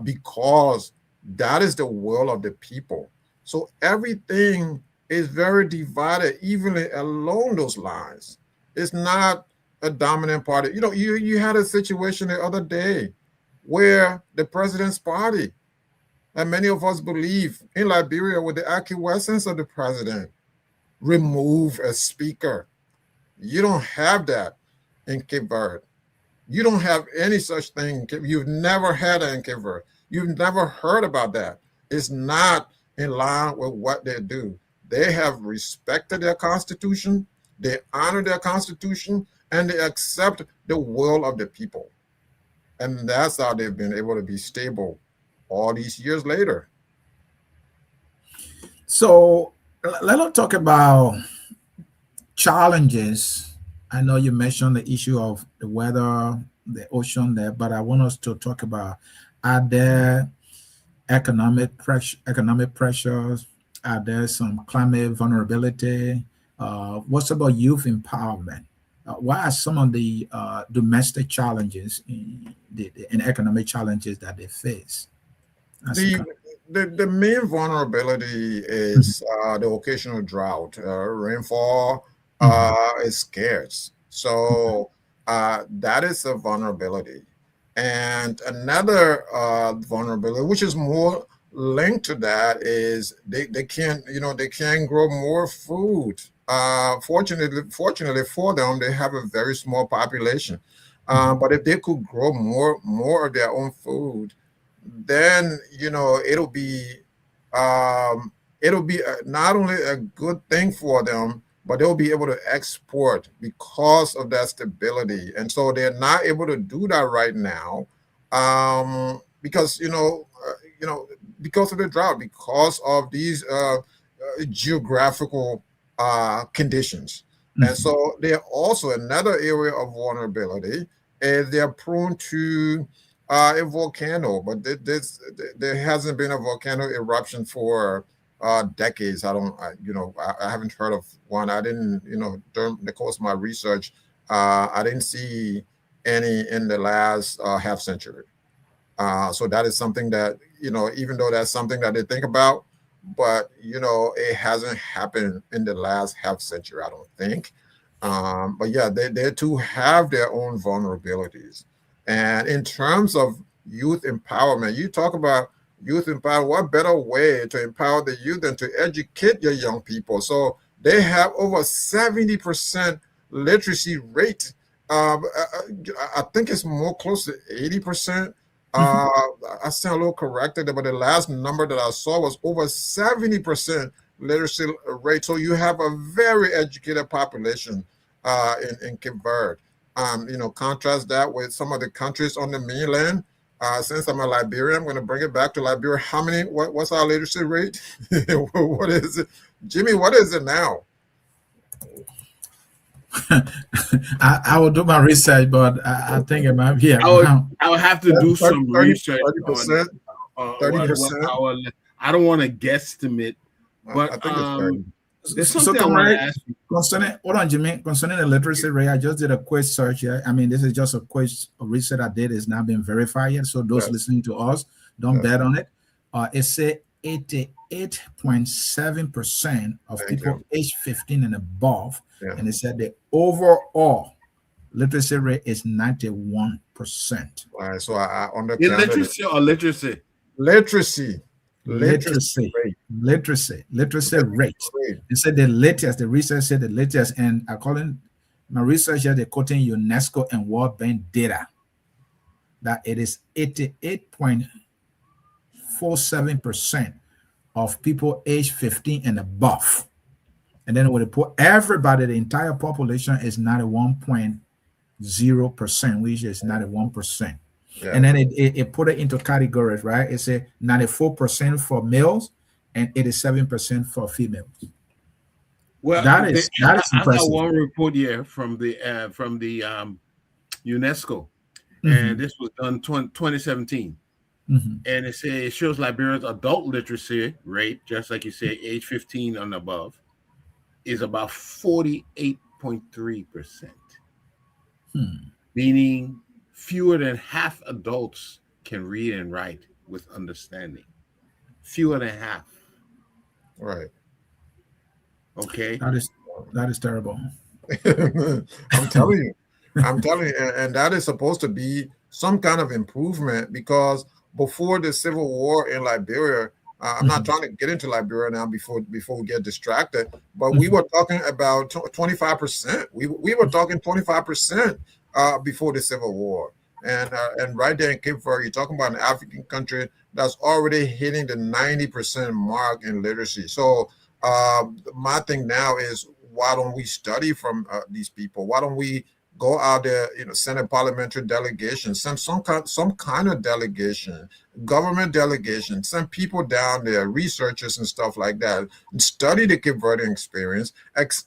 because that is the will of the people. So everything is very divided evenly along those lines. It's not a dominant party. You had a situation the other day where the president's party, and many of us believe in Liberia, with the acquiescence of the president, remove a speaker. You don't have that in Cape Verde. You don't have any such thing. You've never had it in Cape Verde. You've never heard about that. It's not in line with what they do. They have respected their constitution, they honor their constitution, and they accept the will of the people. And that's how they've been able to be stable all these years later. So let's talk about challenges. I know you mentioned the issue of the weather, the ocean there, but I want us to talk about, are there economic pressures? Are there some climate vulnerability? What's about youth empowerment? What are some of the domestic challenges and economic challenges that they face? The main vulnerability is the occasional drought. Rainfall is scarce. So that is a vulnerability. And another vulnerability, which is more linked to that, is they can't, they can't grow more food. Fortunately for them, they have a very small population. But if they could grow more of their own food, then um, it'll be not only a good thing for them, but they'll be able to export because of that stability. And so they're not able to do that right now, because because of the drought, because of these geographical conditions. And so they're also another area of vulnerability, is they're prone to a volcano, but there hasn't been a volcano eruption for decades. I haven't heard of one. I didn't, during the course of my research, I didn't see any in the last half century. So that is something that, even though that's something that they think about, but, it hasn't happened in the last half century, I don't think. But yeah, they too have their own vulnerabilities. And in terms of youth empowerment, you talk about youth empowerment. What better way to empower the youth than to educate your young people? So they have over 70% literacy rate. I think it's more close to 80%. I stand a little corrected, but the last number that I saw was over 70% literacy rate. So you have a very educated population in Cape Verde. Contrast that with some of the countries on the mainland. Since I'm a Liberian, I'm going to bring it back to Liberia. What's our literacy rate? What is it? Jimmy, what is it now? I will do my research, but I think it might be around. I would have to do some research 30%. on 30%. I don't want to guesstimate, but I think it's 30. there's something I want to ask you. Concerning the literacy rate, I just did a quick search here. I mean, this is just a quick research I did. It's not been verified yet. So those listening to us, don't bet on it. It said 88.7% of people aged 15 and above. Yeah. And it said the overall literacy rate is 91%. All right, so I literacy or literacy? Literacy rate. They said the research said the latest, and according to my research here, they're quoting UNESCO and World Bank data that it is 88.47% of people aged 15 and above. And then when they put everybody, the entire population is 91.0%, which is 91%. Yeah. And then it put it into categories, right? It said 94% for males and 87% for females. Well, that is impressive. I got one report here from the UNESCO, and this was done 2017. And it shows Liberia's adult literacy rate, just like you said, age 15 and above, is about 48.3%. Meaning fewer than half adults can read and write with understanding. Fewer than half. Right. Okay. That is terrible. I'm telling you, and that is supposed to be some kind of improvement, because before the civil war in Liberia, I'm not trying to get into Liberia now before we get distracted, but we were talking about 25%. We were talking 25% before the civil war. And right there in Cape Verde, you're talking about an African country that's already hitting the 90% mark in literacy. So my thing now is, why don't we study from these people? Why don't we go out there, send a parliamentary delegation, send some kind of delegation, government delegation, send people down there, researchers and stuff like that, and study the Cape Verdean experience,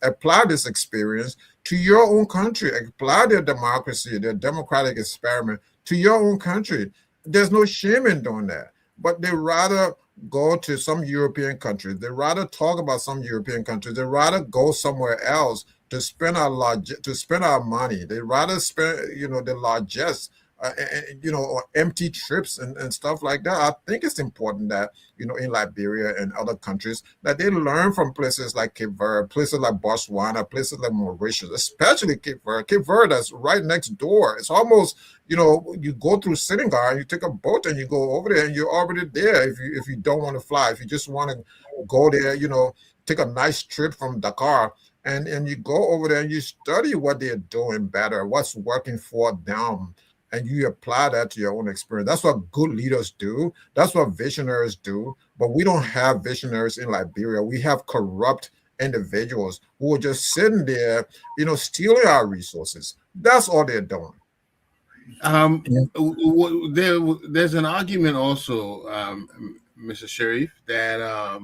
apply this experience to your own country, apply their democracy, their democratic experiment to your own country. There's no shame in doing that, but they rather go to some European countries. They rather talk about some European countries. They rather go somewhere else to spend our money. They rather spend, the largesse or empty trips and stuff like that. I think it's important that, in Liberia and other countries, that they learn from places like Cape Verde, places like Botswana, places like Mauritius, especially Cape Verde. Cape Verde is right next door. It's almost, you go through Senegal and you take a boat and you go over there and you're already there if you don't want to fly. If you just want to go there, take a nice trip from Dakar, and you go over there and you study what they're doing better, what's working for them, and you apply that to your own experience. That's what good leaders do. That's what visionaries do. But we don't have visionaries in Liberia. We have corrupt individuals who are just sitting there, stealing our resources. That's all they're doing. There's an argument also, Mr. Sharif, that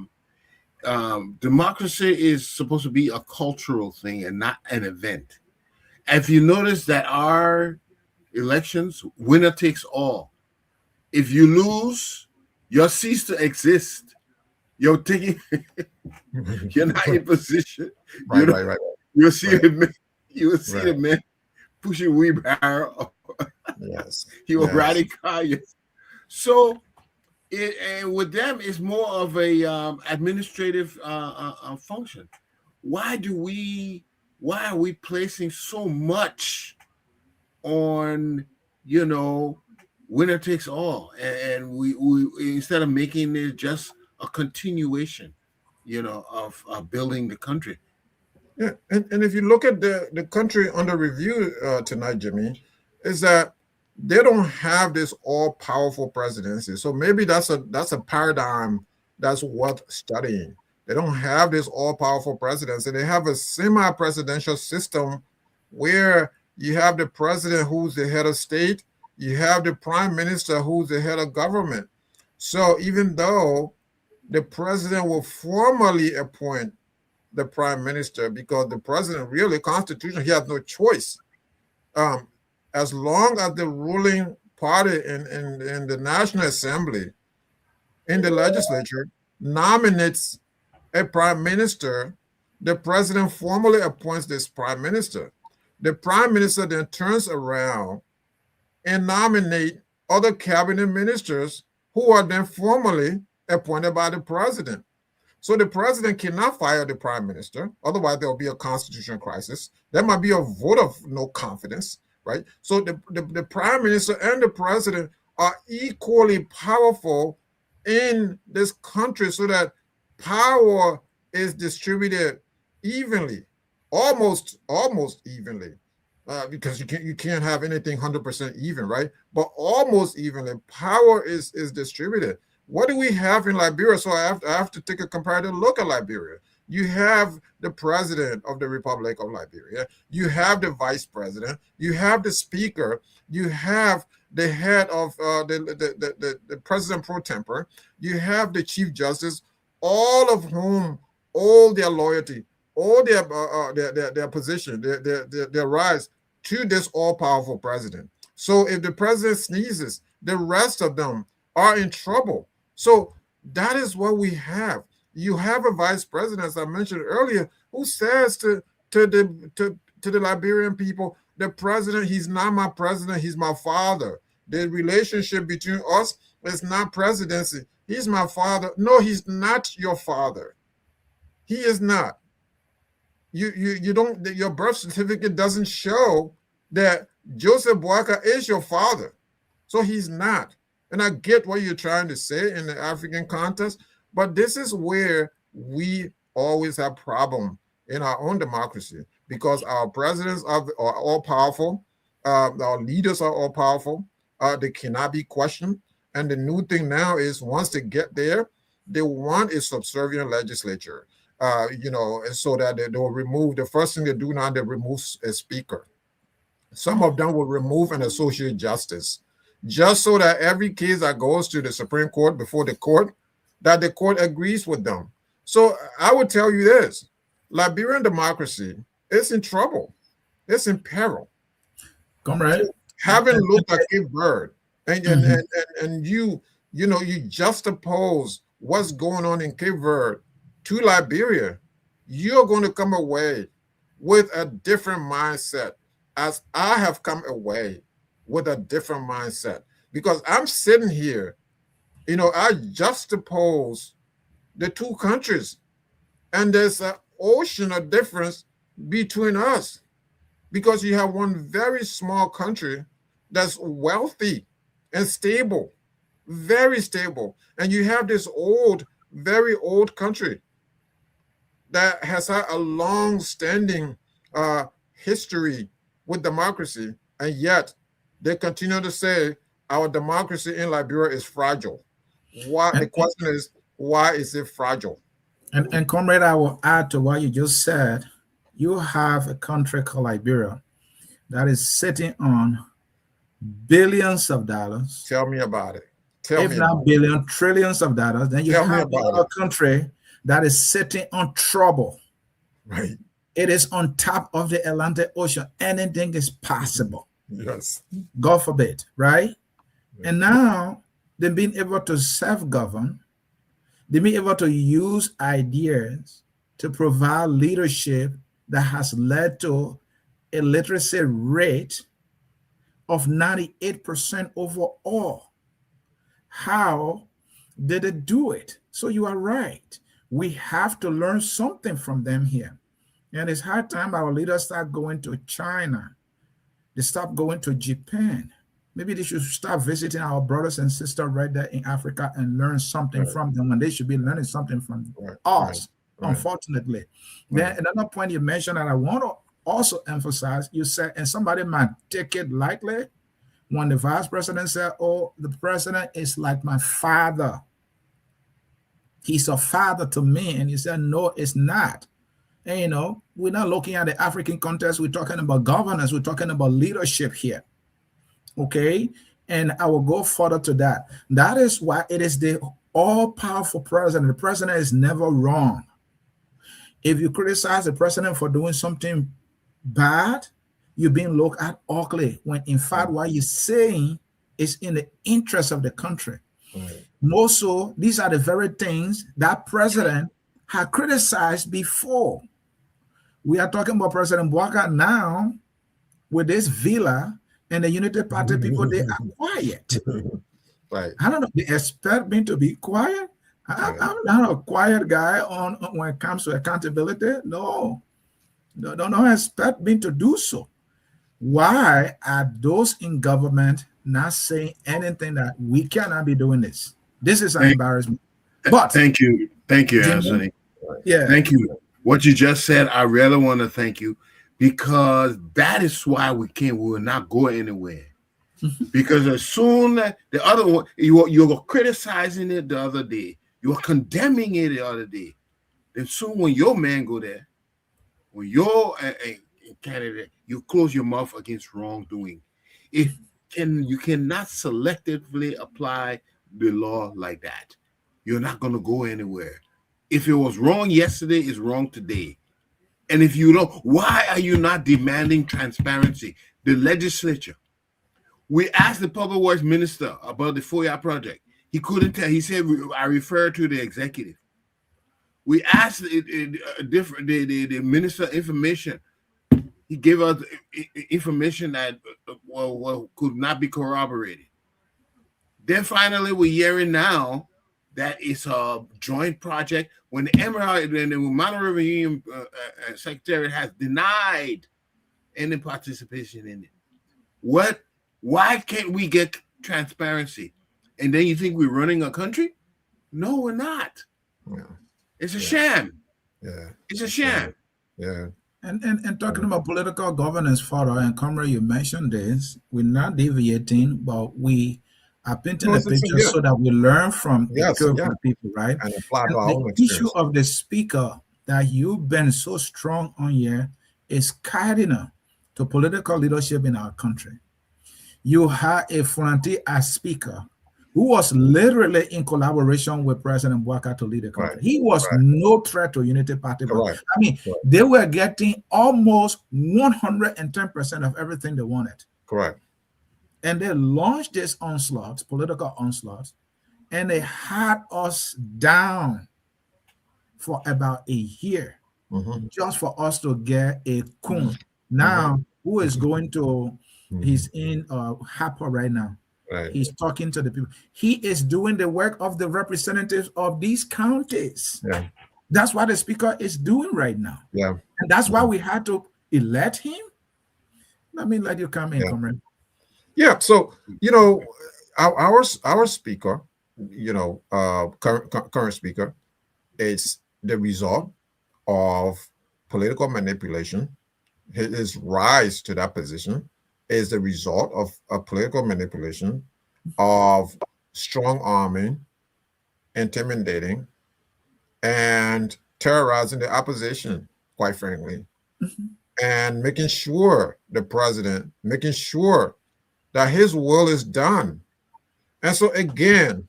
democracy is supposed to be a cultural thing and not an event. If you notice that our elections, winner takes all. If you lose, you cease to exist. You're taking. You're not in position. Right. You'll see the man pushing wheelbarrow. Yes. He was riding car. So, and with them, it's more of a administrative function. Why are we placing so much on, winner takes all, and we instead of making it just a continuation, of building the country? Yeah, and if you look at the country under review tonight, Jimmy, is that they don't have this all-powerful presidency. So maybe that's a paradigm that's worth studying. They don't have this all-powerful presidency. They have a semi-presidential system where you have the president who's the head of state, you have the prime minister who's the head of government. So even though the president will formally appoint the prime minister, because the president really, constitution, he has no choice. As long as the ruling party in the National Assembly, in the legislature, nominates a prime minister, the president formally appoints this prime minister. The prime minister then turns around and nominate other cabinet ministers who are then formally appointed by the president. So the president cannot fire the prime minister. Otherwise, there will be a constitutional crisis. There might be a vote of no confidence, right? So the prime minister and the president are equally powerful in this country, so that power is distributed evenly, almost evenly, because you can't have anything 100% even, right? But almost evenly, power is distributed. What do we have in Liberia? So I have to take a comparative look at Liberia. You have the president of the Republic of Liberia. You have the vice president. You have the speaker. You have the head of the president pro tempore. You have the chief justice, all of whom all their loyalty, all their position, their rise to this all-powerful president. So if the president sneezes, the rest of them are in trouble. So that is what we have. You have a vice president, as I mentioned earlier, who says to the Liberian people, the president, he's not my president, he's my father. The relationship between us is not presidency. He's my father. No, he's not your father. He is not. You don't, your birth certificate doesn't show that Joseph Boakai is your father. So he's not. And I get what you're trying to say in the African context, but this is where we always have problem in our own democracy, because our presidents are all powerful, our leaders are all powerful, they cannot be questioned. And the new thing now is, once they get there, they want a subservient legislature, and so that they will remove, the first thing they do now, they remove a speaker. Some of them will remove an associate justice, just so that every case that goes to the Supreme Court, before the court, that the court agrees with them. So I would tell you this: Liberian democracy is in trouble. It's in peril. Comrade, Having looked at Cape Verde, and you juxtapose what's going on in Cape Verde to Liberia, you're going to come away with a different mindset, as I have come away with a different mindset. Because I'm sitting here, I juxtapose the two countries, and there's an ocean of difference between us, because you have one very small country that's wealthy and stable, very stable, and you have this very old country that has had a long-standing history with democracy, and yet they continue to say our democracy in Liberia is fragile. The question is, why is it fragile? And comrade, I will add to what you just said. You have a country called Liberia that is sitting on billions of dollars. Tell me about it. If not billion, trillions of dollars. Then you have another country that is sitting on trouble. Right. It is on top of the Atlantic Ocean. Anything is possible. Yes. God forbid, right? Yeah. And now they've been able to self-govern. They've been able to use ideas to provide leadership that has led to a literacy rate of 98% overall. How did it do it? So you are right. We have to learn something from them here. And it's high time our leaders start going to China. They stop going to Japan. Maybe they should start visiting our brothers and sisters right there in Africa and learn something from them, when they should be learning something from us, unfortunately. Then another point you mentioned that I want to also emphasize, you said, and somebody might take it lightly, when the vice president said, oh, the president is like my father. He's a father to me. And he said, no, it's not. And, we're not looking at the African context. We're talking about governance. We're talking about leadership here. Okay? And I will go further to that. That is why it is the all-powerful president. The president is never wrong. If you criticize the president for doing something bad, you're being looked at ugly, when in fact what you're saying is in the interest of the country. More so, these are the very things that president had criticized before. We are talking about President Bouaka now with this villa, and the Unity Party people, they are quiet. Right. I don't know, they expect me to be quiet. I'm not a quiet guy when it comes to accountability. No, don't expect me to do so. Why are those in government not saying anything that we cannot be doing this? This is an embarrassment. But thank you, Anthony. Yeah, thank you. What you just said, I really want to thank you, because that is why we will not go anywhere. Because as soon as the other one, you were criticizing it the other day, you were condemning it the other day. Then soon when your man go there, when your candidate, you close your mouth against wrongdoing. You cannot selectively apply the law like that. You're not going to go anywhere. If it was wrong yesterday, it's wrong today. And if you don't, why are you not demanding transparency? The legislature. We asked the public works minister about the FOIA project. He couldn't tell. He said, I refer to the executive. We asked the minister information. He gave us information that could not be corroborated. Then finally, we're hearing now that it's a joint project when the Emerald and the Mono River Union Secretary has denied any participation in it. Why can't we get transparency? And then you think we're running a country? No, we're not. Yeah. It's a sham. Yeah. It's a sham. Yeah. And talking about political governance further, and comrade, you mentioned this, we're not deviating, but we are painting a picture so that we learn from the people, right? And apply to our own the experience. issue of the speaker that you've been so strong on here is cardinal to political leadership in our country. You have a frontier as speaker who was literally in collaboration with President Bouaka to lead the country. Right. He was no threat to Unity Party. I mean, they were getting almost 110% of everything they wanted. Correct. And they launched this onslaught, political onslaught, and they had us down for about a year, just for us to get a coup. Now, who is going to He's in Hapa right now. Right. He's talking to the people. He is doing the work of the representatives of these counties. Yeah. That's what the speaker is doing right now. Yeah. And that's why we had to elect him. Let me let you come in, Yeah. comrade. Yeah. So, you know, our speaker, you know, current speaker, is the result of political manipulation. His rise to that position is the result of political manipulation, of strong arming, intimidating, and terrorizing the opposition, quite frankly, and making sure the president, making sure that his will is done. And so again,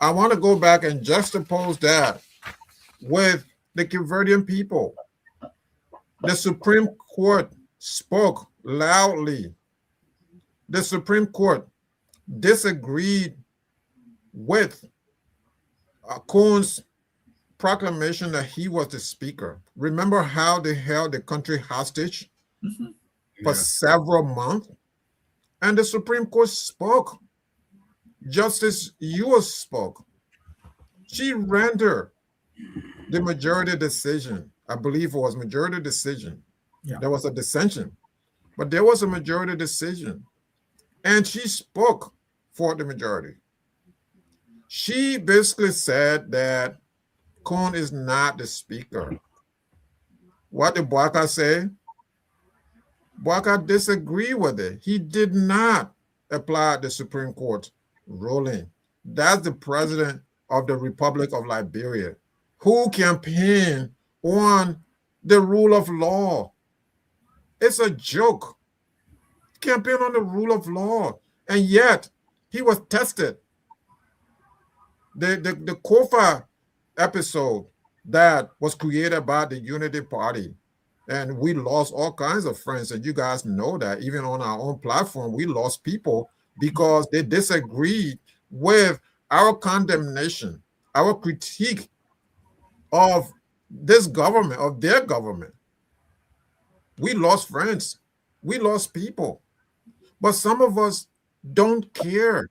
I want to go back and juxtapose that with the Verdean people. The Supreme Court spoke loudly. The Supreme Court disagreed with Cohen's proclamation that he was the speaker. Remember how they held the country hostage for several months? And the Supreme Court spoke. Justice Ewers spoke. She rendered the majority decision. I believe it was majority decision. Yeah. There was a dissension, but there was a majority decision. And she spoke for the majority. She basically said that Cohen is not the speaker. What did Bwaka say? Bwaka disagreed with it. He did not apply the Supreme Court ruling. That's the president of the Republic of Liberia, who campaigned on the rule of law. It's a joke. Campaign on the rule of law. And yet, he was tested. The Kofa episode that was created by the Unity Party, and we lost all kinds of friends, and you guys know that. Even on our own platform, we lost people because they disagreed with our condemnation, our critique of this government, of their government. We lost friends. We lost people. But some of us don't care.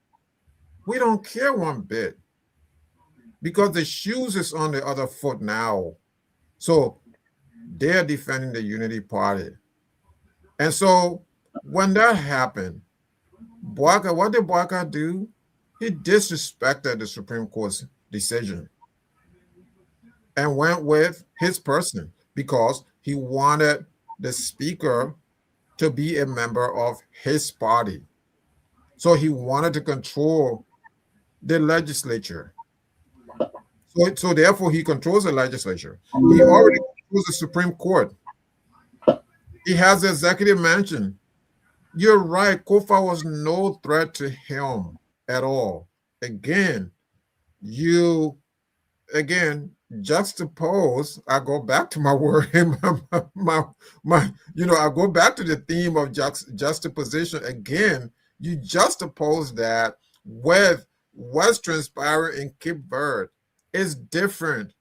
We don't care one bit because the shoes is on the other foot now. So they're defending the Unity Party. And so when that happened, Bwaka, what did Bwaka do? He disrespected the Supreme Court's decision and went with his person because he wanted the speaker to be a member of his party. So he wanted to control the legislature. So therefore, he controls the legislature. He already controls the Supreme Court. He has the executive mansion. You're right. Kofa was no threat to him at all. Again, juxtapose. I go back to my word, I go back to the theme of juxtaposition. Again, you juxtapose that with what's transpiring in Cape Verde. It's different.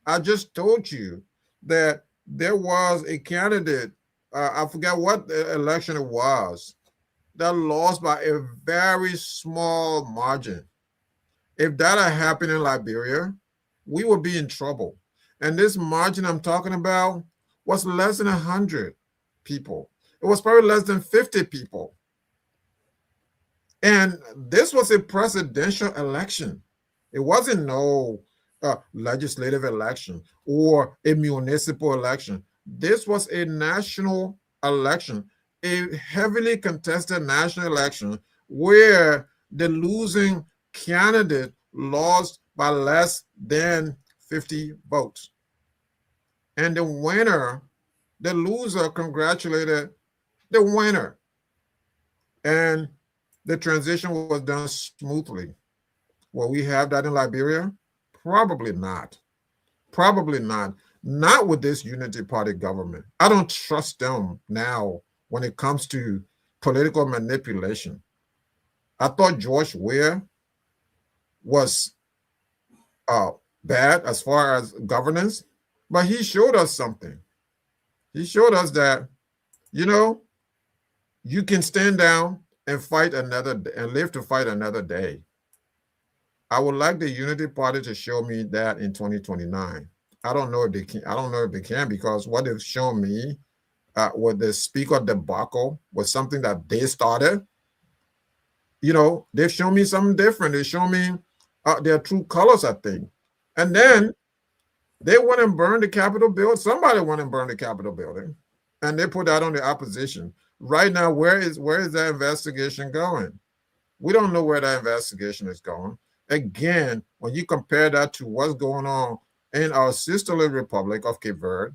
I just told you that there was a candidate, I forgot what election it was, that lost by a very small margin. If that had happened in Liberia, we would be in trouble. And this margin I'm talking about was less than 100 people. It was probably less than 50 people. And this was a presidential election. It wasn't no legislative election or a municipal election. This was a national election, a heavily contested national election where the losing candidate lost by less than 50 votes. And the winner, the loser, congratulated the winner. And the transition was done smoothly. Will we have that in Liberia? Probably not. Probably not. Not with this Unity Party government. I don't trust them now when it comes to political manipulation. I thought George Weah was bad as far as governance, but he showed us something. He showed us that, you you can stand down and fight another and live to fight another day. I would like the Unity Party to show me that in 2029. I don't know if they can. I don't know if they can, because what they've shown me with the speaker debacle was something that they started. They've shown me something different. They show me their true colors, I think. And then they went and burned the Capitol building. Somebody went and burned the Capitol building, and they put that on the opposition. Right now, where is that investigation going? We don't know where that investigation is going. Again, when you compare that to what's going on in our sisterly Republic of Cape Verde,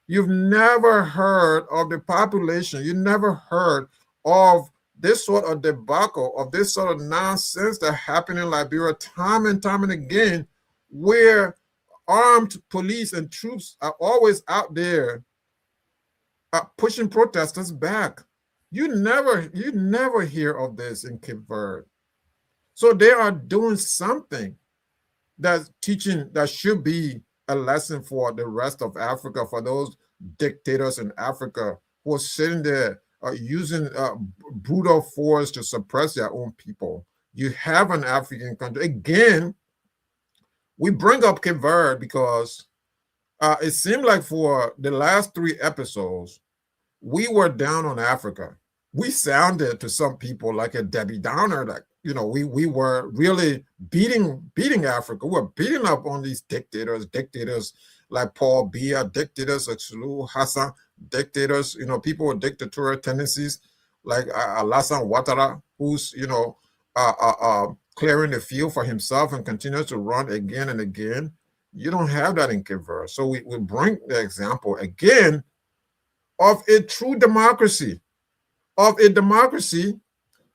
you've never heard of the population. You never heard of this sort of debacle, of this sort of nonsense that happened in Liberia time and again, where armed police and troops are always out there pushing protesters back. You never hear of this in Cape Verde. So they are doing something that's teaching, that should be a lesson for the rest of Africa, for those dictators in Africa who are sitting there using brutal force to suppress their own people. You have an African country. Again, we bring up Cape Verde because it seemed like for the last 3 episodes, we were down on Africa. We sounded to some people like a Debbie Downer, that we were really beating Africa. We were beating up on these dictators like Paul Biya, dictators like Suluhu Hassan, dictators, people with dictatorial tendencies like Alassane Ouattara, who's clearing the field for himself and continues to run again and again. You don't have that in Cape Verde. So we bring the example again of a true democracy, of a democracy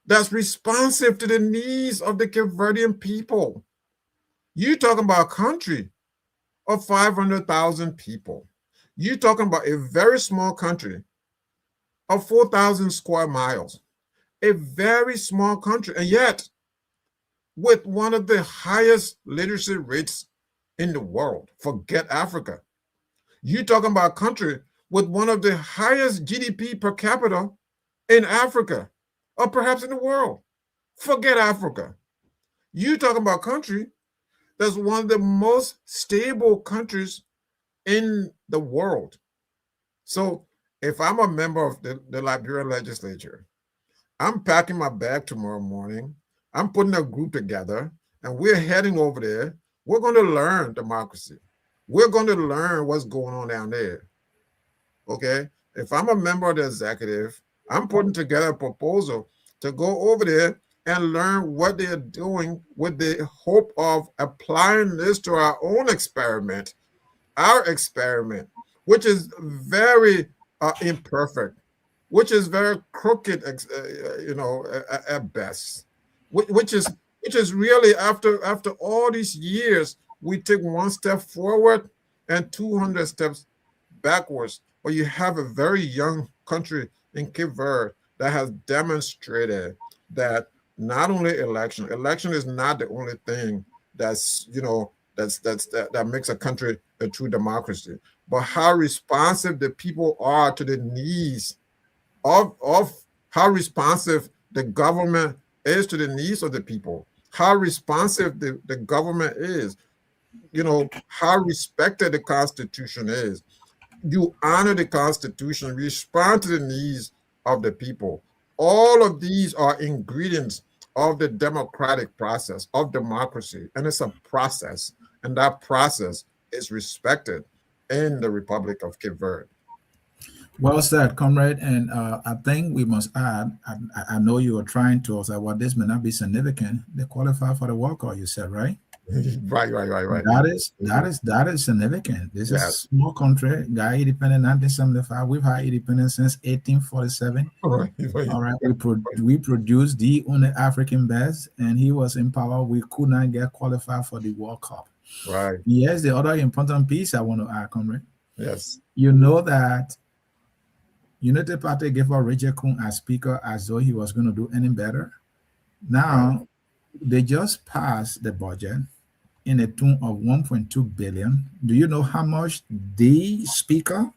that's responsive to the needs of the Cape Verdean people. You're talking about a country of 500,000 people. You're talking about a very small country of 4,000 square miles, a very small country, and yet with one of the highest literacy rates in the world. Forget Africa. You're talking about a country with one of the highest GDP per capita in Africa, or perhaps in the world. Forget Africa. You're talking about a country that's one of the most stable countries in the world. So if I'm a member of the Liberian legislature, I'm packing my bag tomorrow morning, I'm putting a group together, and we're heading over there. We're going to learn democracy. We're going to learn what's going on down there. Okay? If I'm a member of the executive, I'm putting together a proposal to go over there and learn what they're doing with the hope of applying this to our own experiment, which is very imperfect, which is very crooked, at best, which is really after all these years, we take one step forward and 200 steps backwards. But you have a very young country in Cape Verde that has demonstrated that not only election is not the only thing that makes a country a true democracy, but how responsive the people are to the needs of how responsive the government is to the needs of the people, how responsive the government is, how respected the Constitution is. You honor the Constitution, respond to the needs of the people. All of these are ingredients of the democratic process, of democracy, and it's a process, and that process is respected in the Republic of Cape Verde. Well said, comrade. And I think we must add, I know you are trying to say, well, this may not be significant. They qualify for the World Cup, you said, right? Right. That is significant. This is a small country, got independent 1975. We've had independence since 1847. All right. We produced the only African best, and he was in power. We could not get qualified for the World Cup. Right. Yes, the other important piece I want to add, comrade. Yes. You know that Unity Party gave out Richard Kuhn as speaker as though he was going to do any better. Now, they just passed the budget in a tune of 1.2 billion. Do you know how much the speaker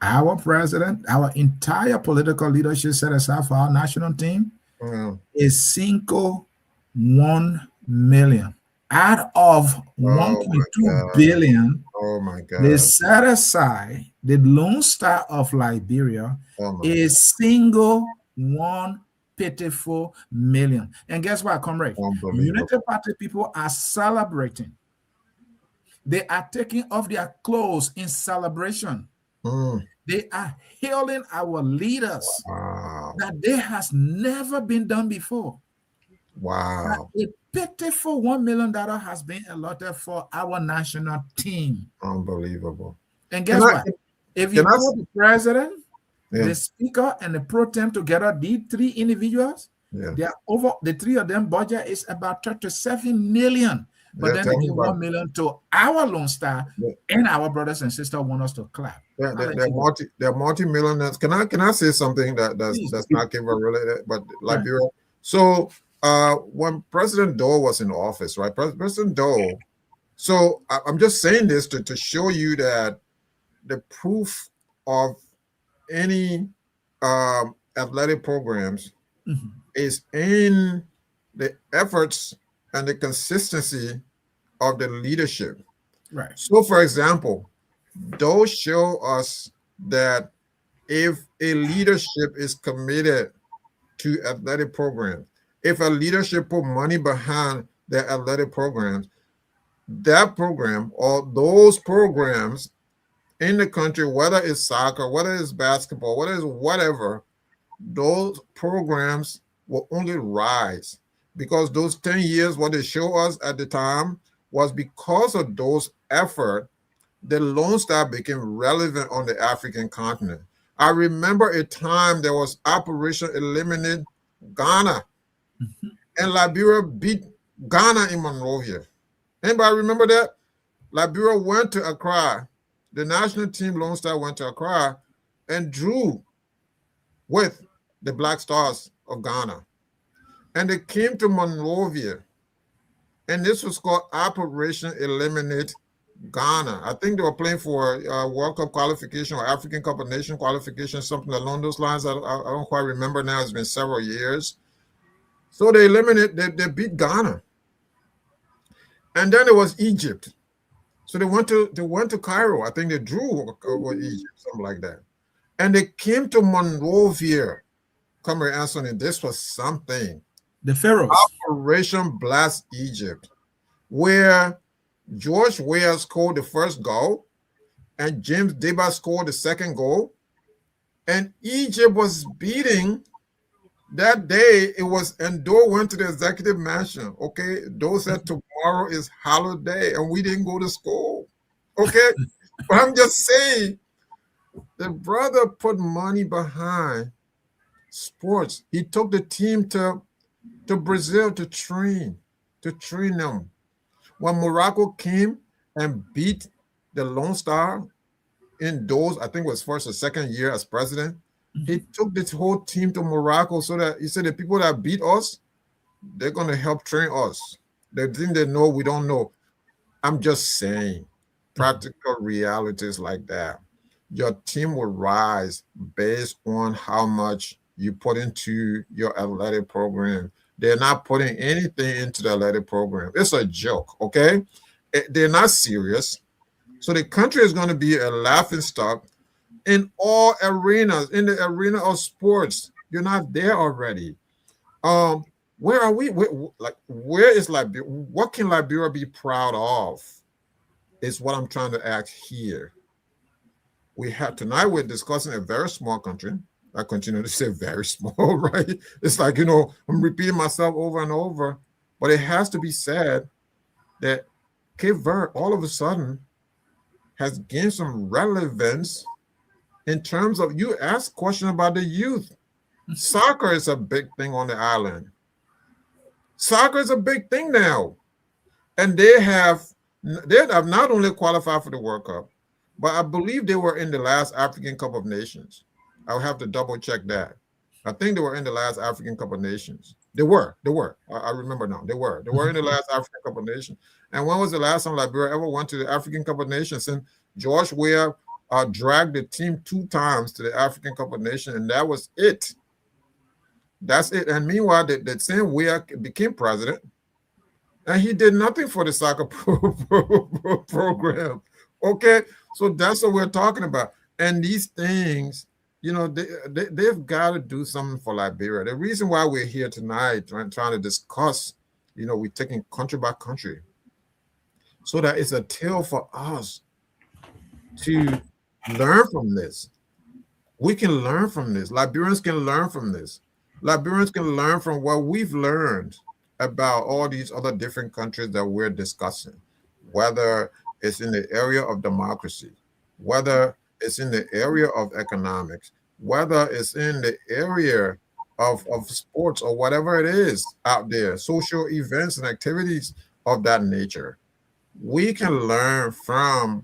Our president, our entire political leadership set aside for our national team Mm. is single 1 million. Out of Oh my 1.2 God. billion, Oh my they God. set aside the Lone Star of Liberia Oh my God. is single 1 pitiful million. And guess what, comrade? Unbelievable. Unity Party people are celebrating. They are taking off their clothes in celebration. Mm. They are hailing our leaders Wow. that there has never been done before. That Wow. a pitiful $1 million has been allotted for our national team. Unbelievable. And Can guess I what? If can you I put the president, yeah, the speaker, and the pro tem together, these three individuals, yeah. they are over the three of them budget is about 37 million. But Yeah, then tell they me give about 1 million to our Lone Star, it. and our brothers and sisters want us to clap. I'll let They're you go. they're multi-millionaires. Can I say something Please. that's not Cuba related, but Right. Liberia? So when President Doe was in office, right? President Doe. So I'm just saying this to show you that the proof of any athletic programs Mhm. is in the efforts and the consistency of the leadership. Right. So, for example, those show us that if a leadership is committed to athletic programs, if a leadership put money behind their athletic programs, that program or those programs in the country, whether it's soccer, whether it's basketball, whether it's whatever, those programs will only rise because those 10 years, what they show us at the time was because of those efforts, the Lone Star became relevant on the African continent. I remember a time there was Operation Eliminate Ghana, and Liberia beat Ghana in Monrovia. Anybody remember that? Liberia went to Accra. The national team Lone Star went to Accra and drew with the Black Stars of Ghana. And they came to Monrovia, and this was called Operation Eliminate Ghana. I think they were playing for World Cup qualification or African Cup of Nations qualification, something along those lines. I don't quite remember now. It's been several years. So they they beat Ghana. And then it was Egypt. So they went to Cairo. I think they drew with Egypt, something like that. And they came to Monrovia. Comrade Anthony, this was something. The Pharaohs. Operation Blast Egypt, where George Weah scored the first goal and James Deba scored the second goal. And Egypt was beating that day. It was, and Doe went to the executive mansion. Okay. Doe said tomorrow is holiday and we didn't go to school. Okay. But I'm just saying, the brother put money behind sports. He took the team to Brazil to train them. When Morocco came and beat the Lone Star in those, I think it was first or second year as president, he took this whole team to Morocco so that he said the people that beat us, they're going to help train us. The thing they know, we don't know. I'm just saying, practical realities like that. Your team will rise based on how much you put into your athletic program. They're not putting anything into the athletic program. It's a joke, okay? They're not serious. So the country is going to be a laughing stock in all arenas, in the arena of sports. You're not there already. Where are we? Where is Liberia? What can Liberia be proud of? Is what I'm trying to ask here. We have tonight. We're discussing a very small country. I continue to say very small, right? It's like, I'm repeating myself over and over, but it has to be said that Cape Verde all of a sudden has gained some relevance in terms of, you asked a question about the youth. Soccer is a big thing on the island. Soccer is a big thing now. And they have not only qualified for the World Cup, but I believe they were in the last African Cup of Nations. I'll have to double check that. I think they were in the last African Cup of Nations. They were. I remember now. They were in the last African Cup of Nations. And when was the last time Liberia ever went to the African Cup of Nations? And George Weah dragged the team 2 times to the African Cup of Nations, and that was it. That's it. And meanwhile, the same Weah became president, and he did nothing for the soccer program. Okay, so that's what we're talking about. And these things, they've got to do something for Liberia. The reason why we're here tonight, trying to discuss, we're taking country by country, so that it's a tale for us to learn from this. We can learn from this. Liberians can learn from this. Liberians can learn from what we've learned about all these other different countries that we're discussing, whether it's in the area of democracy, whether it's in the area of economics, whether it's in the area of sports or whatever it is out there, social events and activities of that nature. We can learn from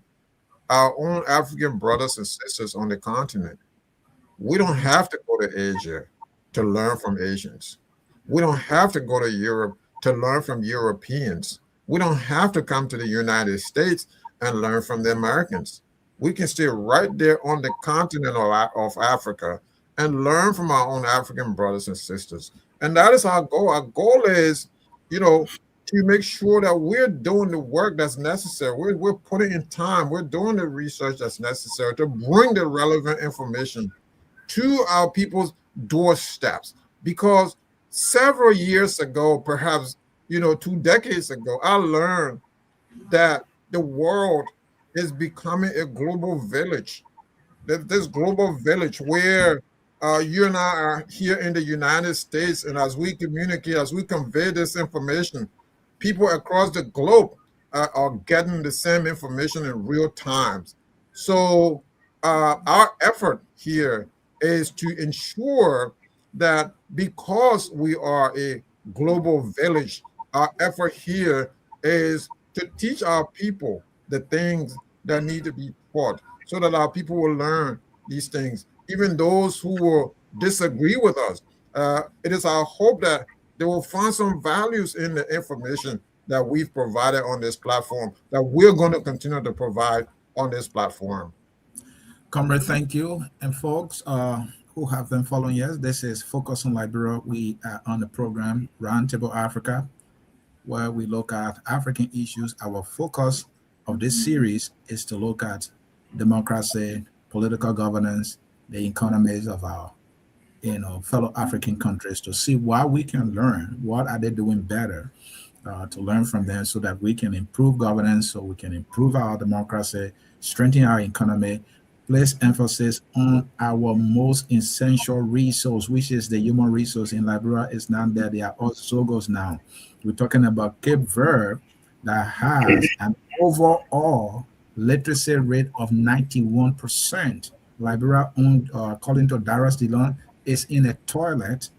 our own African brothers and sisters on the continent. We don't have to go to Asia to learn from Asians. We don't have to go to Europe to learn from Europeans. We don't have to come to the United States and learn from the Americans. We can stay right there on the continent of Africa and learn from our own African brothers and sisters. And that is our goal. Our goal is, to make sure that we're doing the work that's necessary. We're putting in time. We're doing the research that's necessary to bring the relevant information to our people's doorsteps. Because several years ago, perhaps 2 decades ago, I learned that the world is becoming a global village. This global village where you and I are here in the United States, and as we communicate, as we convey this information, people across the globe are getting the same information in real time. So our effort here is to ensure that because we are a global village, our effort here is to teach our people the things that need to be taught so that our people will learn these things. Even those who will disagree with us, it is our hope that they will find some values in the information that we've provided on this platform, that we're going to continue to provide on this platform. Comrade, thank you. And folks who have been following us, this is Focus on Liberia. We are on the program Roundtable Africa, where we look at African issues. Our focus of this series is to look at democracy, political governance, the economies of our fellow African countries, to see what we can learn, what are they doing better, to learn from them so that we can improve governance, so we can improve our democracy, strengthen our economy, place emphasis on our most essential resource, which is the human resource. In Liberia is not there. They are all Sogos now. We're talking about Cape Verde that has an overall literacy rate of 91%. Liberia, according to Darius Dillon, is in a toilet,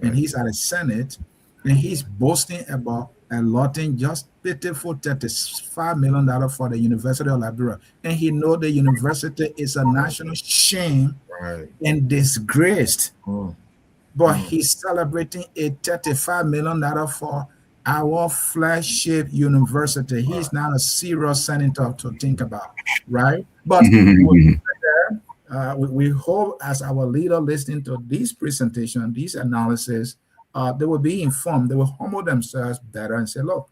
and he's at a Senate, and he's boasting about allotting just pitiful $35 million for the University of Liberia. And he know the university is a national shame and disgraced. But he's celebrating a $35 million for our flagship university. He's not a serious senator to think about, right? But we hope as our leader listening to this presentation, this analysis, they will be informed. They will humble themselves better and say, look,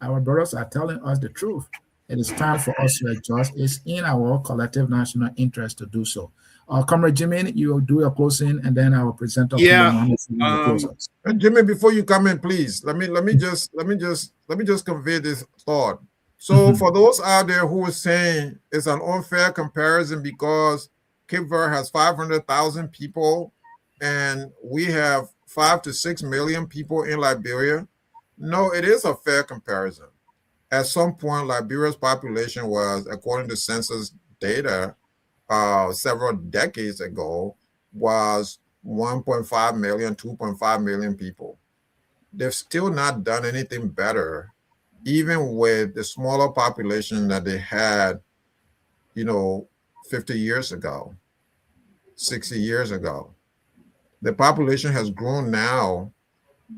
our brothers are telling us the truth. It is time for us to adjust. It's in our collective national interest to do so. Comrade Jimmy, you will do your closing, and then I will present up. And Jimmy, before you come in, please let me just convey this thought. So for those out there who are saying it's an unfair comparison because Cape Verde has 500,000 people and we have 5 to 6 million people in Liberia, no, it is a fair comparison. At some point, Liberia's population was, according to census data, several decades ago, was 1.5 million, 2.5 million people. They've still not done anything better, even with the smaller population that they had, 50 years ago, 60 years ago. The population has grown now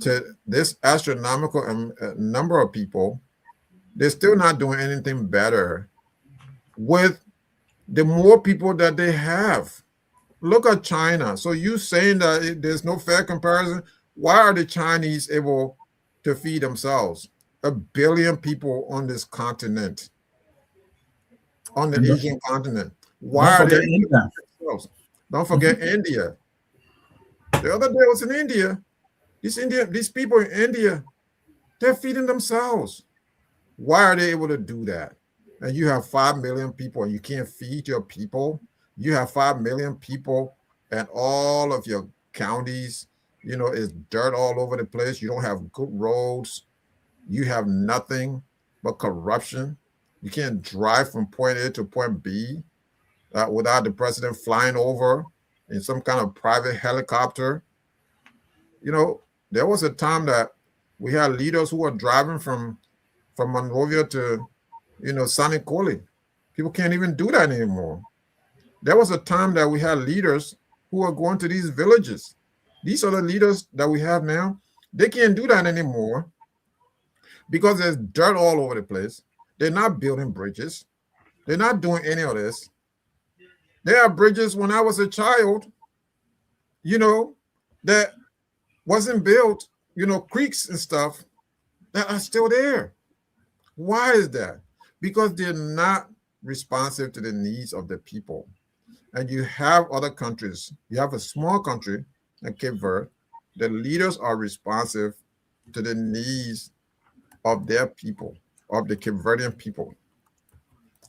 to this astronomical number of people. They're still not doing anything better with the more people that they have. Look at China. So you saying that there's no fair comparison? Why are the Chinese able to feed themselves? 1 billion people on this continent, on the And Asian continent. Why don't are they forget able to India. feed themselves? Don't forget India. The other day I was in India. These people in India, they're feeding themselves. Why are they able to do that? And you have 5 million people and you can't feed your people. You have 5 million people and all of your counties, is dirt all over the place. You don't have good roads. You have nothing but corruption. You can't drive from point A to point B without the president flying over in some kind of private helicopter. There was a time that we had leaders who were driving from Monrovia to, Sanicoli. People can't even do that anymore. There was a time that we had leaders who were going to these villages. These are the leaders that we have now. They can't do that anymore because there's dirt all over the place. They're not building bridges. They're not doing any of this. There are bridges when I was a child, that wasn't built, creeks and stuff that are still there. Why is that? Because they're not responsive to the needs of the people. And you have other countries. You have a small country like Cape Verde. The leaders are responsive to the needs of their people, of the Cape Verdean people.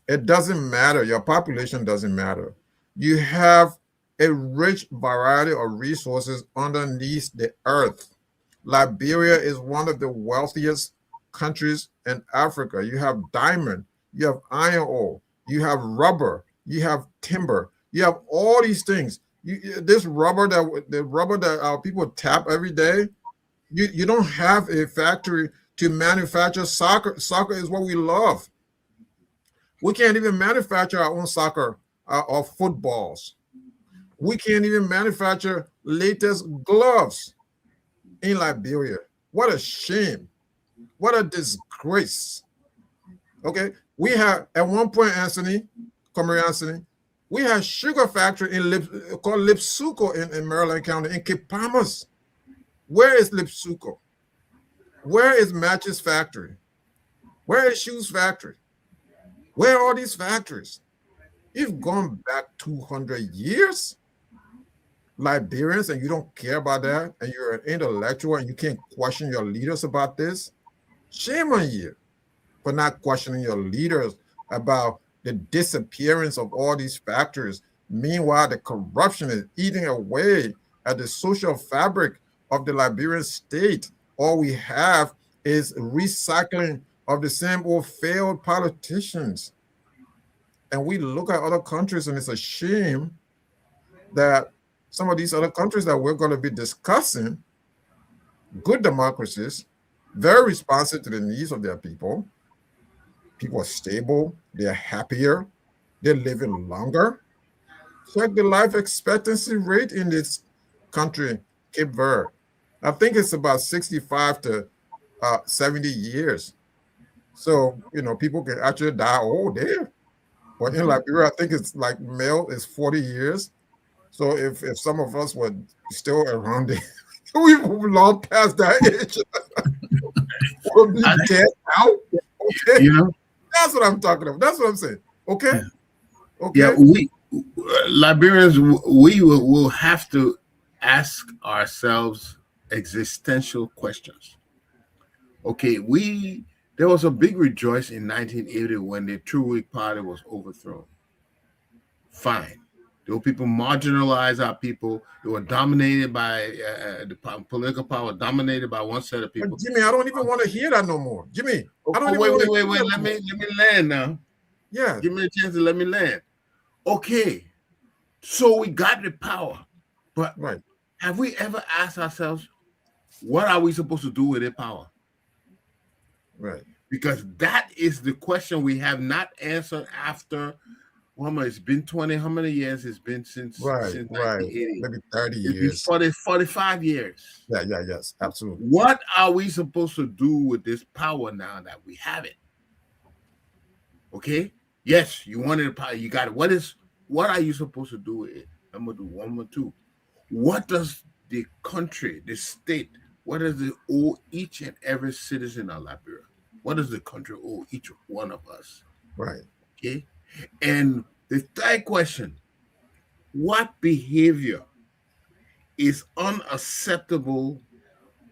It doesn't matter. Your population doesn't matter. You have a rich variety of resources underneath the earth. Liberia is one of the wealthiest countries in Africa. You have diamond, you have iron ore, you have rubber, you have timber, you have all these things. The rubber that our people tap every day, you don't have a factory to manufacture soccer. Soccer is what we love. We can't even manufacture our own soccer or footballs. We can't even manufacture latest gloves in Liberia. What a shame. What a disgrace. Okay. We have, at one point, Anthony, we had sugar factory called Lipsuko in Maryland County, in Cape Palmas. Where is Lipsuko? Where is Matches Factory? Where is Shoes Factory? Where are all these factories? You've gone back 200 years, Liberians, and you don't care about that, and you're an intellectual and you can't question your leaders about this. Shame on you for not questioning your leaders about the disappearance of all these factories. Meanwhile, the corruption is eating away at the social fabric of the Liberian state. All we have is recycling of the same old failed politicians. And we look at other countries, and it's a shame that some of these other countries that we're going to be discussing, good democracies, very responsive to the needs of their people. People are stable, they're happier, they're living longer. Check the life expectancy rate in this country, Cape Verde. I think it's about 65 to 70 years. So, people can actually die old there. But in Liberia, I think it's like male is 40 years. So if some of us were still around there, we've long past that age. We'll be dead out. Okay. That's what I'm talking about. That's what I'm saying. Okay. Okay. Yeah, we Liberians, we will have to ask ourselves existential questions. Okay, there was a big rejoice in 1980 when the True Whig Party was overthrown. Fine. There were people marginalized, our people. They were dominated by the political power, dominated by one set of people. But Jimmy, I don't even want to hear that no more. Jimmy, I don't wait. Let me land now. Yeah. Give me a chance to let me land. Okay. So we got the power. But right. Have we ever asked ourselves, what are we supposed to do with the power? Right. Because that is the question we have not answered after. Well, it's been 20. How many years it's been since 1980? Maybe 30 years. 45 years. Yeah, yes, absolutely. What are we supposed to do with this power now that we have it? Okay? Yes, you wanted power. You got it. What are you supposed to do with it? Number two. What does the country, the state, what does it owe each and every citizen of Liberia? What does the country owe each one of us? Right. Okay. And the third question, what behavior is unacceptable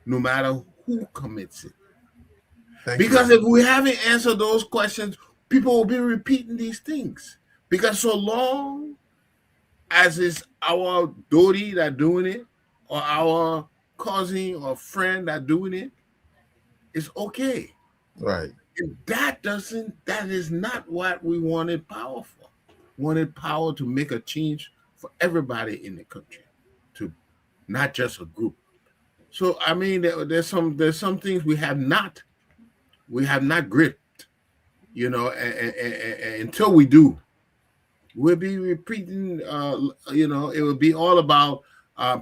no matter who commits it? Because if we haven't answered those questions, people will be repeating these things. Because so long as it's our daughter that doing it, or our cousin or friend that doing it, it's okay. Right. That is not what we wanted power for. We wanted power to make a change for everybody in the country, to not just a group. So I mean, there's some things we have not gripped, and until we do, we'll be repeating. It will be all about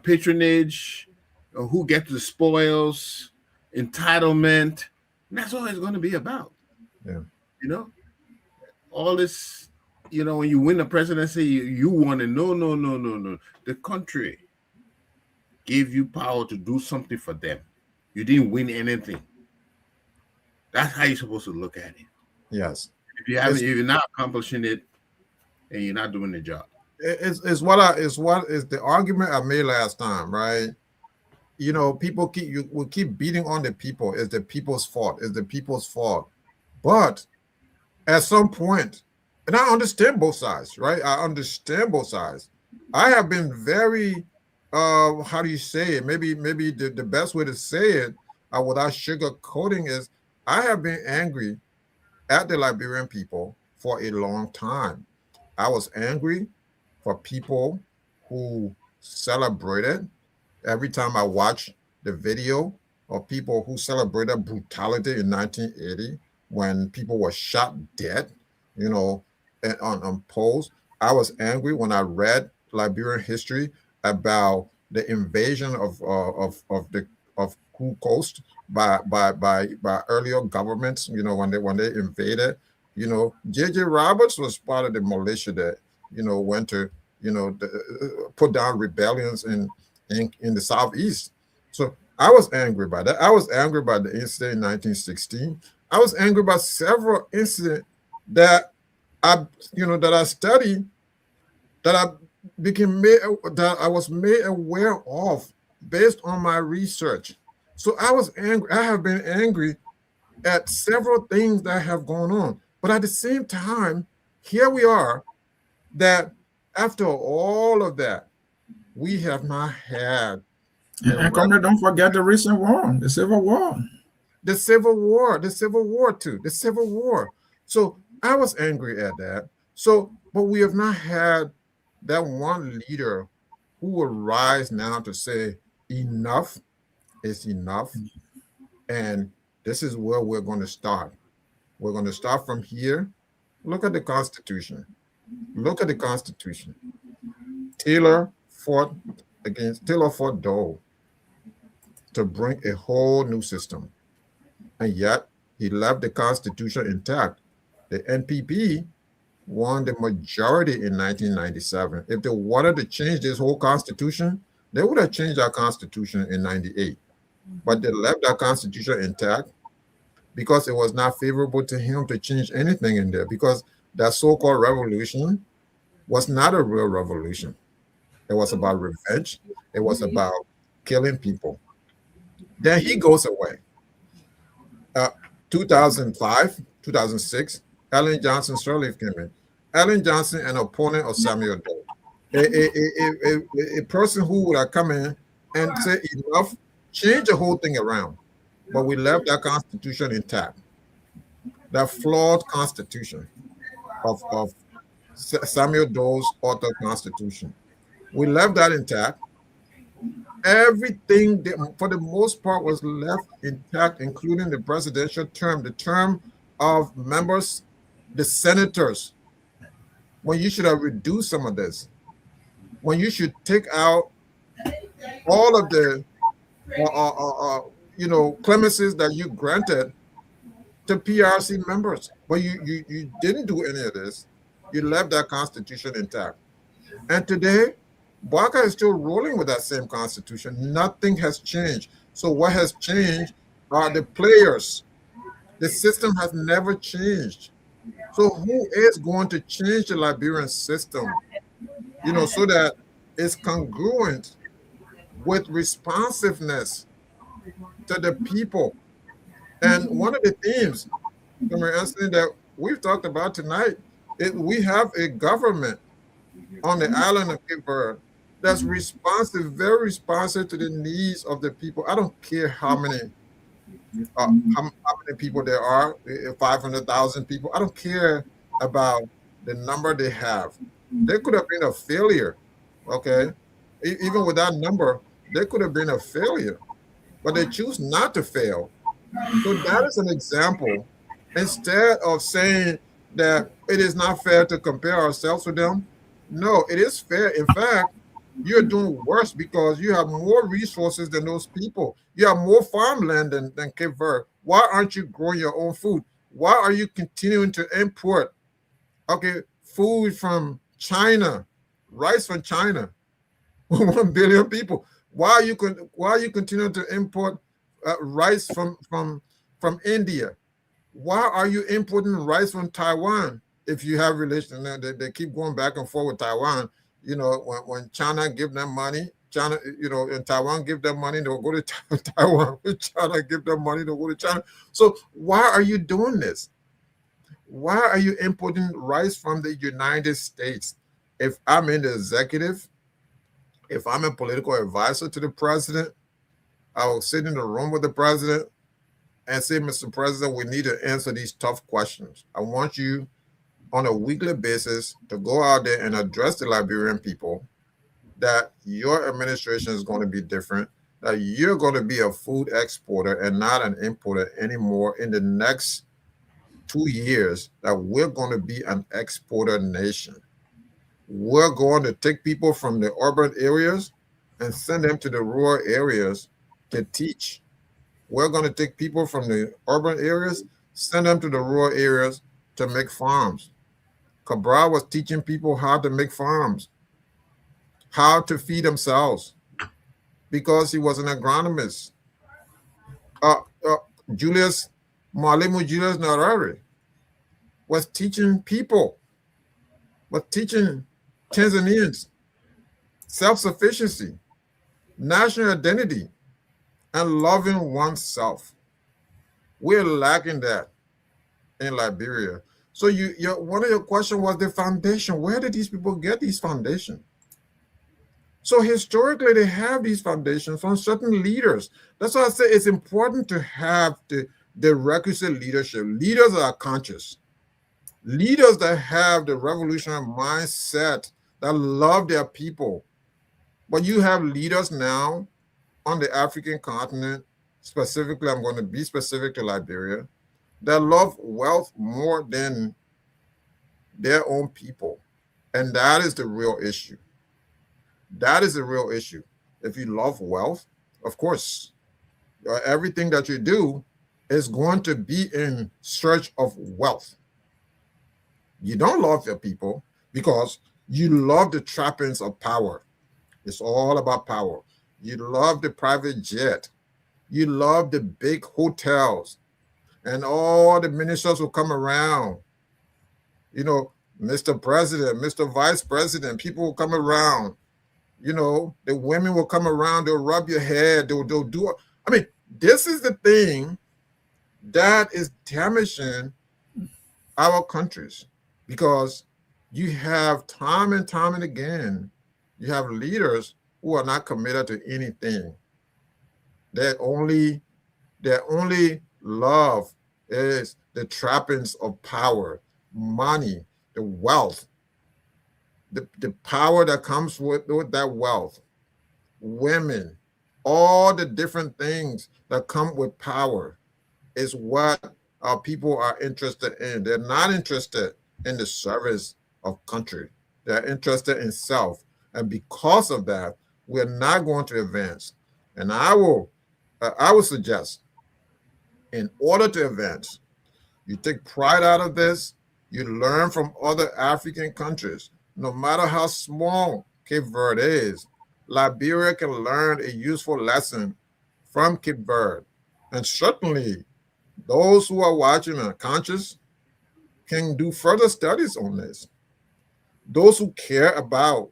patronage, who gets the spoils, entitlement. And that's all it's going to be about. Yeah. All this. When you win the presidency, you want to no. The country gave you power to do something for them. You didn't win anything. That's how you're supposed to look at it. Yes. If you're not accomplishing it, and you're not doing the job. It's the argument I made last time, right? People will keep beating on the people. It's the people's fault. It's the people's fault. But at some point, and I understand both sides, right? I understand both sides. I have been very, how do you say it? Maybe the best way to say it without sugarcoating is I have been angry at the Liberian people for a long time. I was angry for people who celebrated every time I watched the video of people who celebrated brutality in 1980 when people were shot dead, on poles. I was angry when I read Liberian history about the invasion of Cool Coast by earlier governments. When they invaded. J.J. Roberts was part of the militia that, went to, put down rebellions in the Southeast. So I was angry by that. I was angry by the incident in 1916. I was angry by several incidents that I studied, that I was made aware of based on my research. So I was angry. I have been angry at several things that have gone on. But at the same time, here we are, that after all of that, we have not had. And Comrade, don't forget the recent war, the Civil War. The Civil War too, the Civil War. So I was angry at that. But we have not had that one leader who will rise now to say, enough is enough. And this is where we're going to start. We're going to start from here. Look at the Constitution. Taylor fought Dole to bring a whole new system. And yet he left the Constitution intact. The NPP won the majority in 1997. If they wanted to change this whole Constitution, they would have changed our Constitution in 98. But they left our Constitution intact because it was not favorable to him to change anything in there, because that so-called revolution was not a real revolution. It was about revenge. It was about killing people. Then he goes away. 2005, 2006, Ellen Johnson Sirleaf came in. Ellen Johnson, an opponent of Samuel Doe, a person who would have come in and say enough, change the whole thing around. But we left that Constitution intact. That flawed Constitution of Samuel Doe's author Constitution. We left that intact. Everything, for the most part, was left intact, including the presidential term, the term of members, the senators, when you should have reduced some of this, when you should take out all of the clemencies that you granted to PRC members. But you didn't do any of this. You left that constitution intact. And today, Barca is still rolling with that same constitution. Nothing has changed. So what has changed are the players. The system has never changed. So who is going to change the Liberian system, so that it's congruent with responsiveness to the people? And one of the themes, Comrade Anthony, that we've talked about tonight, we have a government on the island of Cape Verde that's responsive, very responsive to the needs of the people. I don't care how many people there are, 500,000 people. I don't care about the number they have. They could have been a failure, okay? Even with that number, they could have been a failure, but they choose not to fail. So that is an example. Instead of saying that it is not fair to compare ourselves with them, no, it is fair. In fact, you're doing worse because you have more resources than those people. You have more farmland than Cape Verde. Why aren't you growing your own food? Why are you continuing to import, food from China, rice from China, 1 billion people? Why are you continuing to import rice from India? Why are you importing rice from Taiwan? If you have relations, they keep going back and forth with Taiwan. When China give them money, and Taiwan give them money, they'll go to Taiwan. When China give them money, they'll go to China. So why are you doing this? Why are you importing rice from the United States? If I'm in the executive, if I'm a political advisor to the president, I will sit in the room with the president and say, Mr. President, we need to answer these tough questions. I want you on a weekly basis to go out there and address the Liberian people that your administration is going to be different, that you're going to be a food exporter and not an importer anymore in the next 2 years, that we're going to be an exporter nation. We're going to take people from the urban areas and send them to the rural areas to teach. We're going to take people from the urban areas, send them to the rural areas to make farms. Cabral was teaching people how to make farms, how to feed themselves, because he was an agronomist. Mwalimu Julius Nyerere was teaching people, was teaching Tanzanians self-sufficiency, national identity, and loving oneself. We're lacking that in Liberia. So one of your questions was the foundation. Where did these people get these foundations? So historically, they have these foundations from certain leaders. That's why I say it's important to have the requisite leadership. Leaders that are conscious. Leaders that have the revolutionary mindset, that love their people. But you have leaders now on the African continent, specifically, I'm going to be specific to Liberia, that love wealth more than their own people. And that is the real issue. That is the real issue. If you love wealth, of course, everything that you do is going to be in search of wealth. You don't love your people because you love the trappings of power. It's all about power. You love the private jet. You love the big hotels. And all the ministers will come around. Mr. President, Mr. Vice President, people will come around. The women will come around. They'll rub your head. They'll do. I mean, this is the thing that is damaging our countries, because you have time and time and again, you have leaders who are not committed to anything. Their only love is the trappings of power, money, the wealth, the power that comes with that wealth, women, all the different things that come with power is what our people are interested in. They're not interested in the service of country. They're interested in self. And because of that, we're not going to advance. And I will suggest, in order to advance, You take pride out of this. You learn from other African countries. No matter how small Cape Verde is, Liberia can learn a useful lesson from Cape Verde. And certainly, those who are watching and are conscious can do further studies on this. Those who care about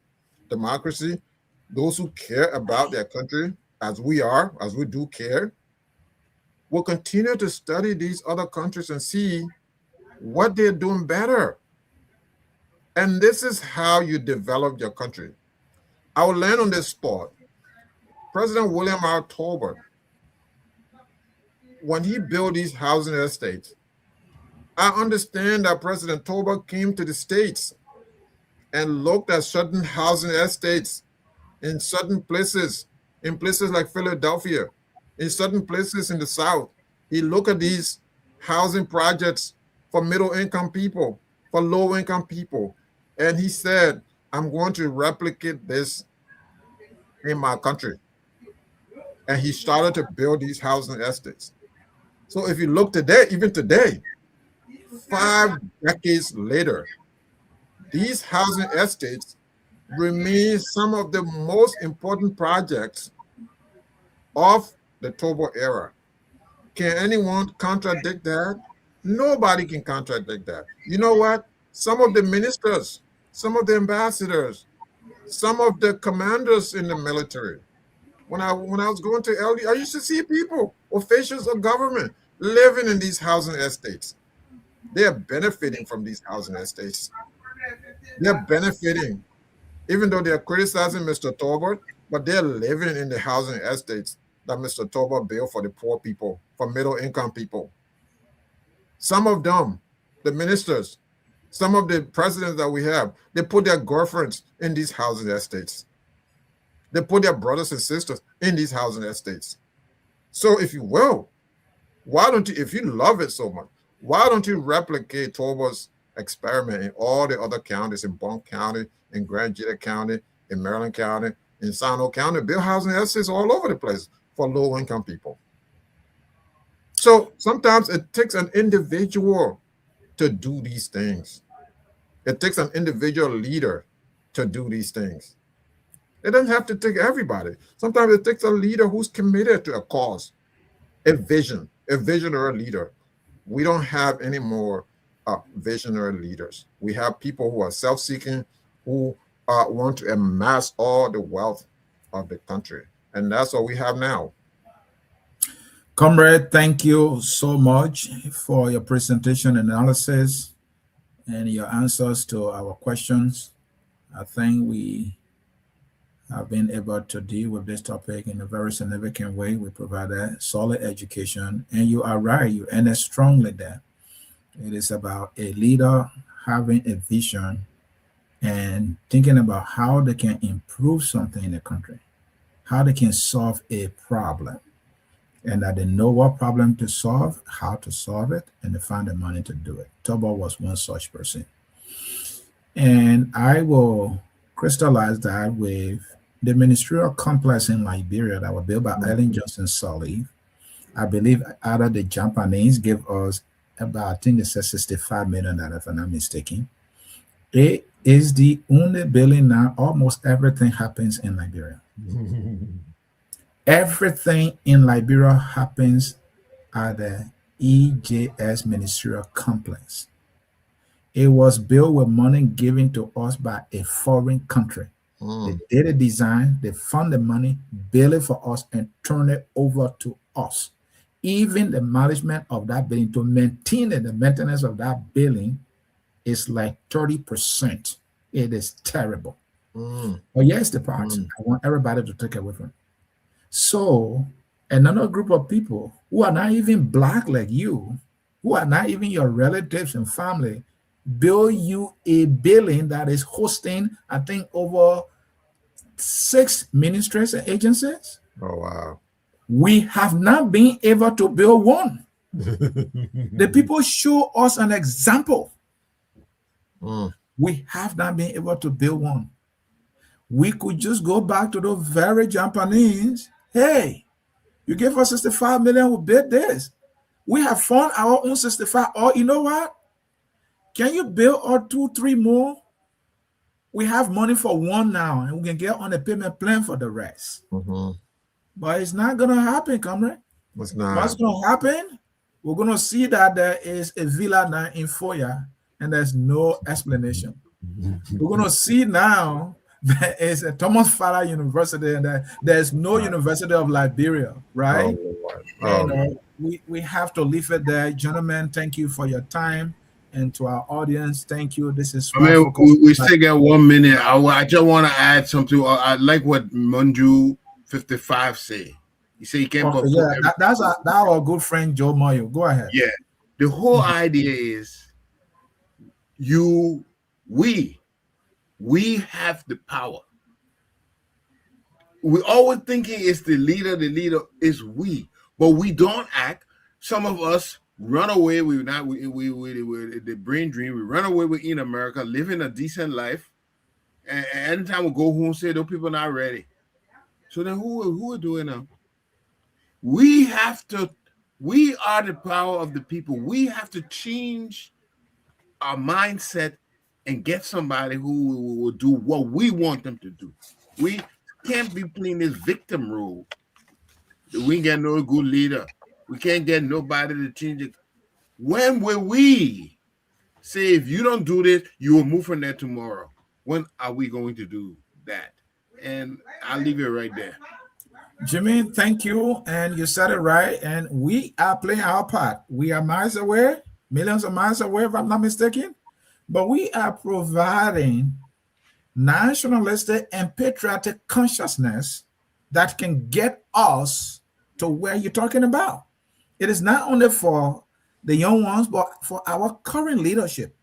democracy, those who care about their country, as we do care, will continue to study these other countries and see what they're doing better. And this is how you develop your country. I will land on this thought. President William R. Tolbert, when he built these housing estates, I understand that President Tolbert came to the States and looked at certain housing estates in certain places, in places like Philadelphia, in certain places in the South. He looked at these housing projects for middle-income people, for low-income people, and he said, I'm going to replicate this in my country. And he started to build these housing estates. So if you look today, even today, 5 decades later, these housing estates remain some of the most important projects of the Tolbert era. Can anyone contradict that? Nobody can contradict that. You know what? Some of the ministers, some of the ambassadors, some of the commanders in the military, when I was going to LD, I used to see people, officials of government, living in these housing estates. They are benefiting from these housing estates. They're benefiting, even though they're criticizing Mr. Tolbert, but they're living in the housing estates that Mr. Tolbert built for the poor people, for middle-income people. Some of them, the ministers, some of the presidents that we have, they put their girlfriends in these housing estates. They put their brothers and sisters in these housing estates. So if you will, why don't you, if you love it so much, why don't you replicate Tolbert's experiment in all the other counties, in Bond County, in Grand Jetta County, in Maryland County, in Sino County, build housing estates all over the place for low-income people. So sometimes it takes an individual to do these things. It takes an individual leader to do these things. It doesn't have to take everybody. Sometimes it takes a leader who's committed to a cause, a vision, a visionary leader. We don't have any more visionary leaders. We have people who are self-seeking, who want to amass all the wealth of the country. And that's what we have now. Comrade, thank you so much for your presentation and analysis and your answers to our questions. I think we have been able to deal with this topic in a very significant way. We provided solid education, and you are right, you ended strongly there. It is about a leader having a vision and thinking about how they can improve something in the country, how they can solve a problem, and that they know what problem to solve, how to solve it, and they find the money to do it. Tolbert was one such person. And I will crystallize that with the ministerial complex in Liberia that was built by Ellen Johnson Sirleaf. I believe out of the Japanese gave us about, I think they said $65 million, if I'm not mistaken. It is the only building now, almost everything happens in Liberia. Everything in Liberia happens at the EJS ministerial complex. It was built with money given to us by a foreign country. They did a design, they found the money, built it for us, and turned it over to us. Even the management of that building, to maintain it, the maintenance of that building is like 30%. It is terrible. But here's the part I want everybody to take away from. So another group of people who are not even black like you, who are not even your relatives and family, build you a building that is hosting, I think, over 6 ministries and agencies. Oh, wow. We have not been able to build one. The people show us an example. We have not been able to build one. We could just go back to the very Japanese. Hey, you gave us $65 million, we built this. We have found our own 65. Or you know what? Can you build or 2, 3 more? We have money for one now, and we can get on a payment plan for the rest. But it's not gonna happen, comrade. It's not. What's gonna happen? We're gonna see that there is a villa now in Foya, and there's no explanation. We're gonna see now there is a Thomas Farah University, and there's no University of Liberia, right? And we have to leave it there, gentlemen. Thank you for your time. And to our audience, thank you. This is. We still got 1 minute. I just want to add something. I like what Manju 55 say. He said he came up. Yeah, that's our good friend Joe Moyo. Go ahead. Yeah, the whole idea is we have the power. We always thinking it's the leader is we, but we don't act. Some of us run away. We the brain dream. We run away. We're in America, living a decent life, and anytime we go home, say those people not ready. So then, who are doing now? We have to. We are the power of the people. We have to change our mindset and get somebody who will do what we want them to do. We can't be playing this victim role. We ain't got no good leader. We can't get nobody to change it. When will we say, if you don't do this, you will move from there tomorrow? When are we going to do that? And I'll leave it right there. Jimmy, thank you. And you said it right. And we are playing our part. We are miles away, millions of miles away, if I'm not mistaken. But we are providing nationalistic and patriotic consciousness that can get us to where you're talking about. It is not only for the young ones, but for our current leadership.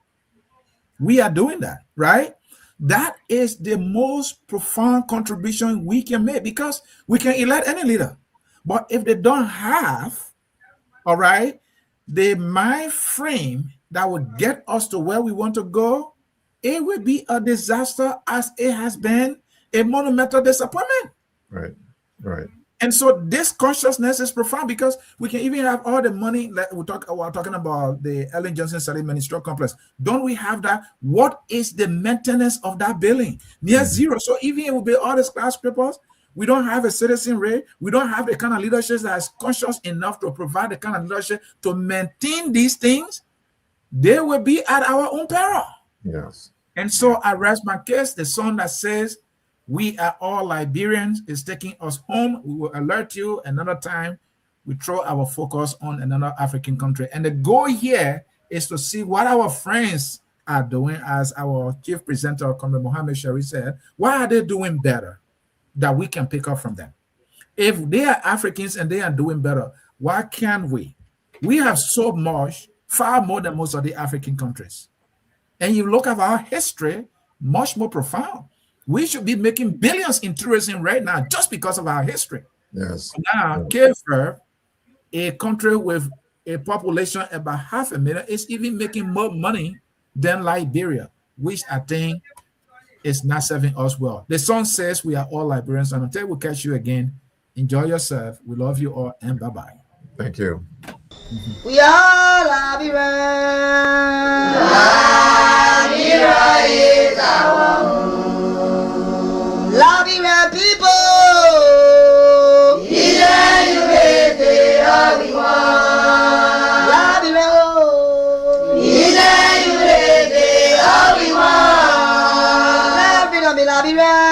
We are doing that, right? That is the most profound contribution we can make, because we can elect any leader. But if they don't have, all right, the mind frame that would get us to where we want to go, it will be a disaster, as it has been a monumental disappointment. Right. And so this consciousness is profound, because we can even have all the money that we're talking about, the Ellen Johnson Settlement Stroke Complex. Don't we have that? What is the maintenance of that building? Near zero. So even it will be all the skyscrapers, we don't have a citizen rate. We don't have the kind of leadership that is conscious enough to provide the kind of leadership to maintain these things. They will be at our own peril. Yes. And so I rest my case. The song that says, "We are all Liberians," is taking us home. We will alert you another time. We throw our focus on another African country. And the goal here is to see what our friends are doing, as our chief presenter, Comrade Mohammed Sharif, said. Why are they doing better that we can pick up from them? If they are Africans and they are doing better, why can't we? We have so much, far more than most of the African countries. And you look at our history, much more profound. We should be making billions in tourism right now just because of our history. Yes. Now, Cape Verde, a country with a population about 500,000, is even making more money than Liberia, which I think is not serving us well. The song says we are all Liberians, and until we catch you again, enjoy yourself. We love you all, and bye-bye. Thank you. We are Liberia. Liberia is our home. Liberia people. USA, all we want. Liberia, USA, all we want. Liberia, Liberia.